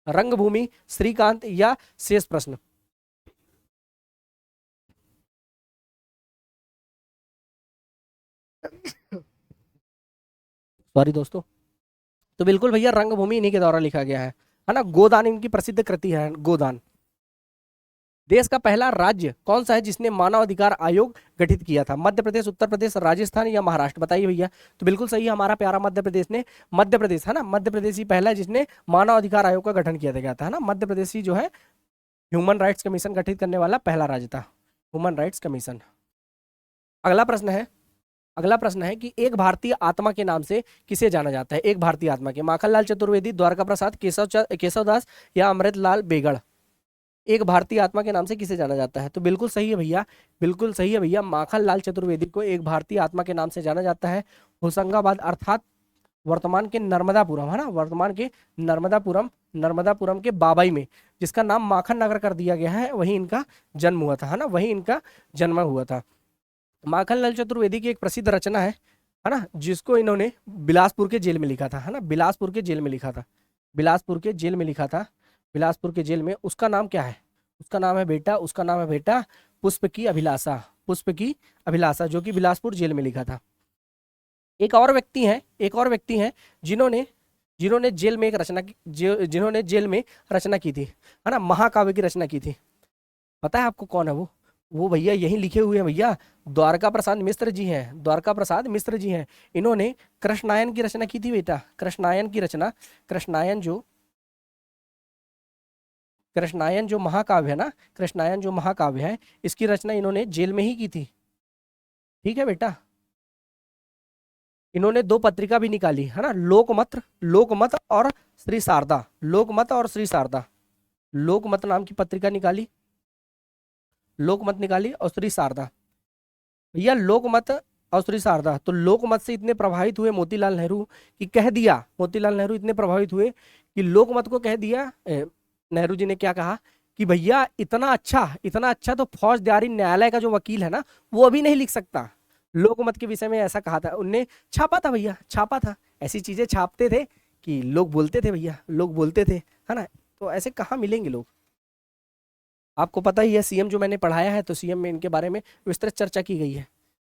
रंगभूमि, श्रीकांत या शेष प्रश्न? सॉरी दोस्तों। तो बिल्कुल भैया रंगभूमि इन्हीं के द्वारा लिखा गया है ना। गोदान इनकी प्रसिद्ध कृति है, गोदान। देश का पहला राज्य कौन सा है जिसने मानव अधिकार आयोग गठित किया था? मध्य प्रदेश, उत्तर प्रदेश, राजस्थान या महाराष्ट्र? बताइए भैया। तो बिल्कुल सही है, हमारा प्यारा मध्य प्रदेश ने, मध्य प्रदेश है ना, मध्य प्रदेश ही पहला है जिसने मानव अधिकार आयोग का गठन किया गया था, है ना। मध्य प्रदेश ही जो है ह्यूमन राइट्स कमीशन गठित करने वाला पहला राज्य था, ह्यूमन राइट्स कमीशन। अगला प्रश्न है, अगला प्रश्न है कि एक भारतीय आत्मा के नाम से किसे जाना जाता है? एक भारतीय आत्मा के, माखनलाल चतुर्वेदी, द्वारका प्रसाद, केशवदास या अमृतलाल बेगड़? एक भारतीय आत्मा के नाम से किसे जाना जाता है? तो बिल्कुल सही है भैया, बिल्कुल सही है भैया, माखनलाल चतुर्वेदी को एक भारतीय आत्मा के नाम से जाना जाता है। होशंगाबाद अर्थात वर्तमान के नर्मदापुरम, है ना, वर्तमान के नर्मदापुरम के बाबई में, जिसका नाम माखन नगर कर दिया गया है, वहीं इनका जन्म हुआ था, है ना, वहीं इनका जन्म हुआ था। माखनलाल चतुर्वेदी की एक प्रसिद्ध रचना है ना, जिसको इन्होंने बिलासपुर के जेल में लिखा था, है ना, बिलासपुर के जेल में लिखा था, बिलासपुर के जेल में लिखा था, बिलासपुर के जेल में। उसका नाम क्या है? उसका नाम है बेटा, उसका नाम है बेटा पुष्प की अभिलाषा, पुष्प की अभिलाषा, जो कि बिलासपुर जेल में लिखा था। एक और व्यक्ति हैं, एक और व्यक्ति हैं जिन्होंने जिन्होंने जेल में एक रचना की, जिन्होंने जेल में रचना की थी, है ना, महाकाव्य की रचना की थी। पता है आपको कौन है वो? वो भैया यहीं लिखे हुए हैं भैया, द्वारका प्रसाद मिश्र जी हैं, द्वारका प्रसाद मिश्र जी हैं। इन्होंने कृष्णायन की रचना की थी बेटा, कृष्णायन की रचना, कृष्णायन जो महाकाव्य है ना, कृष्णायन जो महाकाव्य है, इसकी रचना इन्होंने जेल में ही की थी। ठीक है बेटा। इन्होंने दो पत्रिका भी निकाली, है ना, लोकमत और श्री शारदा, लोकमत और श्री शारदा, लोकमत नाम की पत्रिका निकाली, लोकमत निकाली और श्री शारदा। भैया लोकमत और श्री शारदा, तो लोकमत से इतने प्रभावित हुए मोतीलाल नेहरू कि कह दिया, मोतीलाल नेहरू इतने प्रभावित हुए कि लोकमत को कह दिया, नेहरू जी ने क्या कहा कि भैया इतना अच्छा तो फौजदारी न्यायालय का जो वकील है ना, वो अभी नहीं लिख सकता। लोकमत के विषय में ऐसा कहा था उनने, छापा था भैया, छापा था। ऐसी चीजें छापते थे कि लोग बोलते थे भैया, लोग बोलते थे, है ना। तो ऐसे कहाँ मिलेंगे लोग? आपको पता ही है, सीएम जो मैंने पढ़ाया है, तो सीएम में इनके बारे में विस्तृत चर्चा की गई है।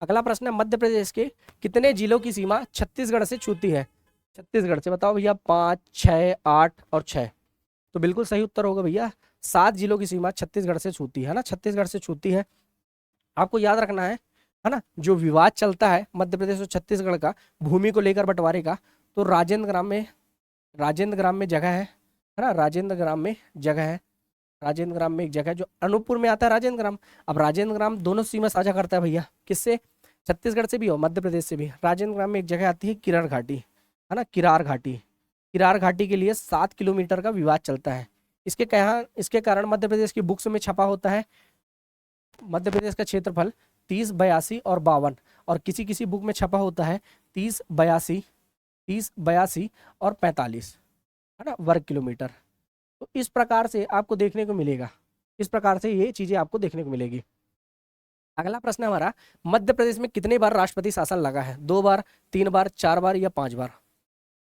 अगला प्रश्न है, मध्य प्रदेश के कितने जिलों की सीमा छत्तीसगढ़ से छूती है? छत्तीसगढ़ से बताओ भैया, 5, 6, 8 और 6? तो बिल्कुल सही उत्तर होगा भैया, 7 जिलों की सीमा छत्तीसगढ़ से छूती है ना, छत्तीसगढ़ से छूती है। आपको याद रखना है ना, जो विवाद चलता है मध्य प्रदेश और छत्तीसगढ़ का भूमि को लेकर बंटवारे का, तो राजेंद्र ग्राम में जगह है ना, राजेंद्र ग्राम में जगह है, राजेंद्र ग्राम में एक जगह है जो अनूपपुर में आता है, राजेंद्र ग्राम। अब राजेंद्र ग्राम दोनों सीमा साझा करता है भैया, किससे? छत्तीसगढ़ से भी और मध्य प्रदेश से भी। राजेंद्र ग्राम में एक जगह आती है किरार घाटी, है ना, किरार घाटी। किरार घाटी के लिए 7 किलोमीटर का विवाद चलता है। इसके कारण मध्य प्रदेश की बुक्स में छपा होता है मध्य प्रदेश का क्षेत्रफल 30, 82 और 52, और किसी किसी बुक में छपा होता है 30, 82 और 45, है ना, वर्ग किलोमीटर। तो इस प्रकार से आपको देखने को मिलेगा, इस प्रकार से ये चीजें आपको देखने को मिलेगी। अगला प्रश्न है हमारा, मध्य प्रदेश में कितने बार राष्ट्रपति शासन लगा है? 2 बार, 3 बार, 4 बार या 5 बार?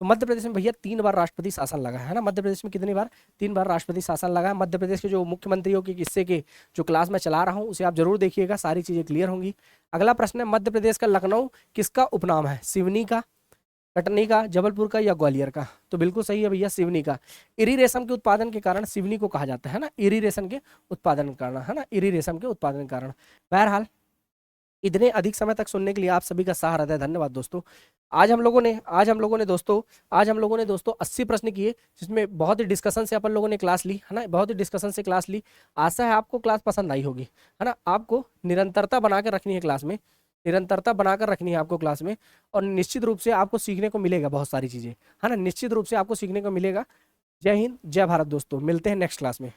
तो मध्य प्रदेश में भैया 3 बार राष्ट्रपति शासन लगा है ना। मध्य प्रदेश में कितनी बार? 3 बार राष्ट्रपति शासन लगा है। मध्य प्रदेश के जो मुख्यमंत्रियों के किस्से के जो क्लास में चला रहा हूँ, उसे आप जरूर देखिएगा, सारी चीजें क्लियर होंगी। अगला प्रश्न है, मध्य प्रदेश का लखनऊ किसका उपनाम है? सिवनी का, कटनी का, जबलपुर का या ग्वालियर का? तो बिल्कुल सही है भैया, सिवनी का। इरी रेशम के उत्पादन के कारण सिवनी को कहा जाता है ना, इरी रेशम के उत्पादन के कारण, है ना, इरी रेशम के उत्पादन के कारण। बहरहाल इतने अधिक समय तक सुनने के लिए आप सभी का सहारा है, धन्यवाद दोस्तों। आज हम लोगों ने दोस्तों 80 प्रश्न किए, जिसमें बहुत ही डिस्कशन से अपन लोगों ने क्लास ली, है ना, बहुत ही डिस्कशन से क्लास ली। आशा है आपको क्लास पसंद आई होगी, है ना। आपको निरंतरता बना के रखनी है क्लास में, निरंतरता बनाकर रखनी है आपको क्लास में, और निश्चित रूप से आपको सीखने को मिलेगा बहुत सारी चीज़ें, है ना, निश्चित रूप से आपको सीखने को मिलेगा। जय हिंद, जय भारत दोस्तों, मिलते हैं नेक्स्ट क्लास में।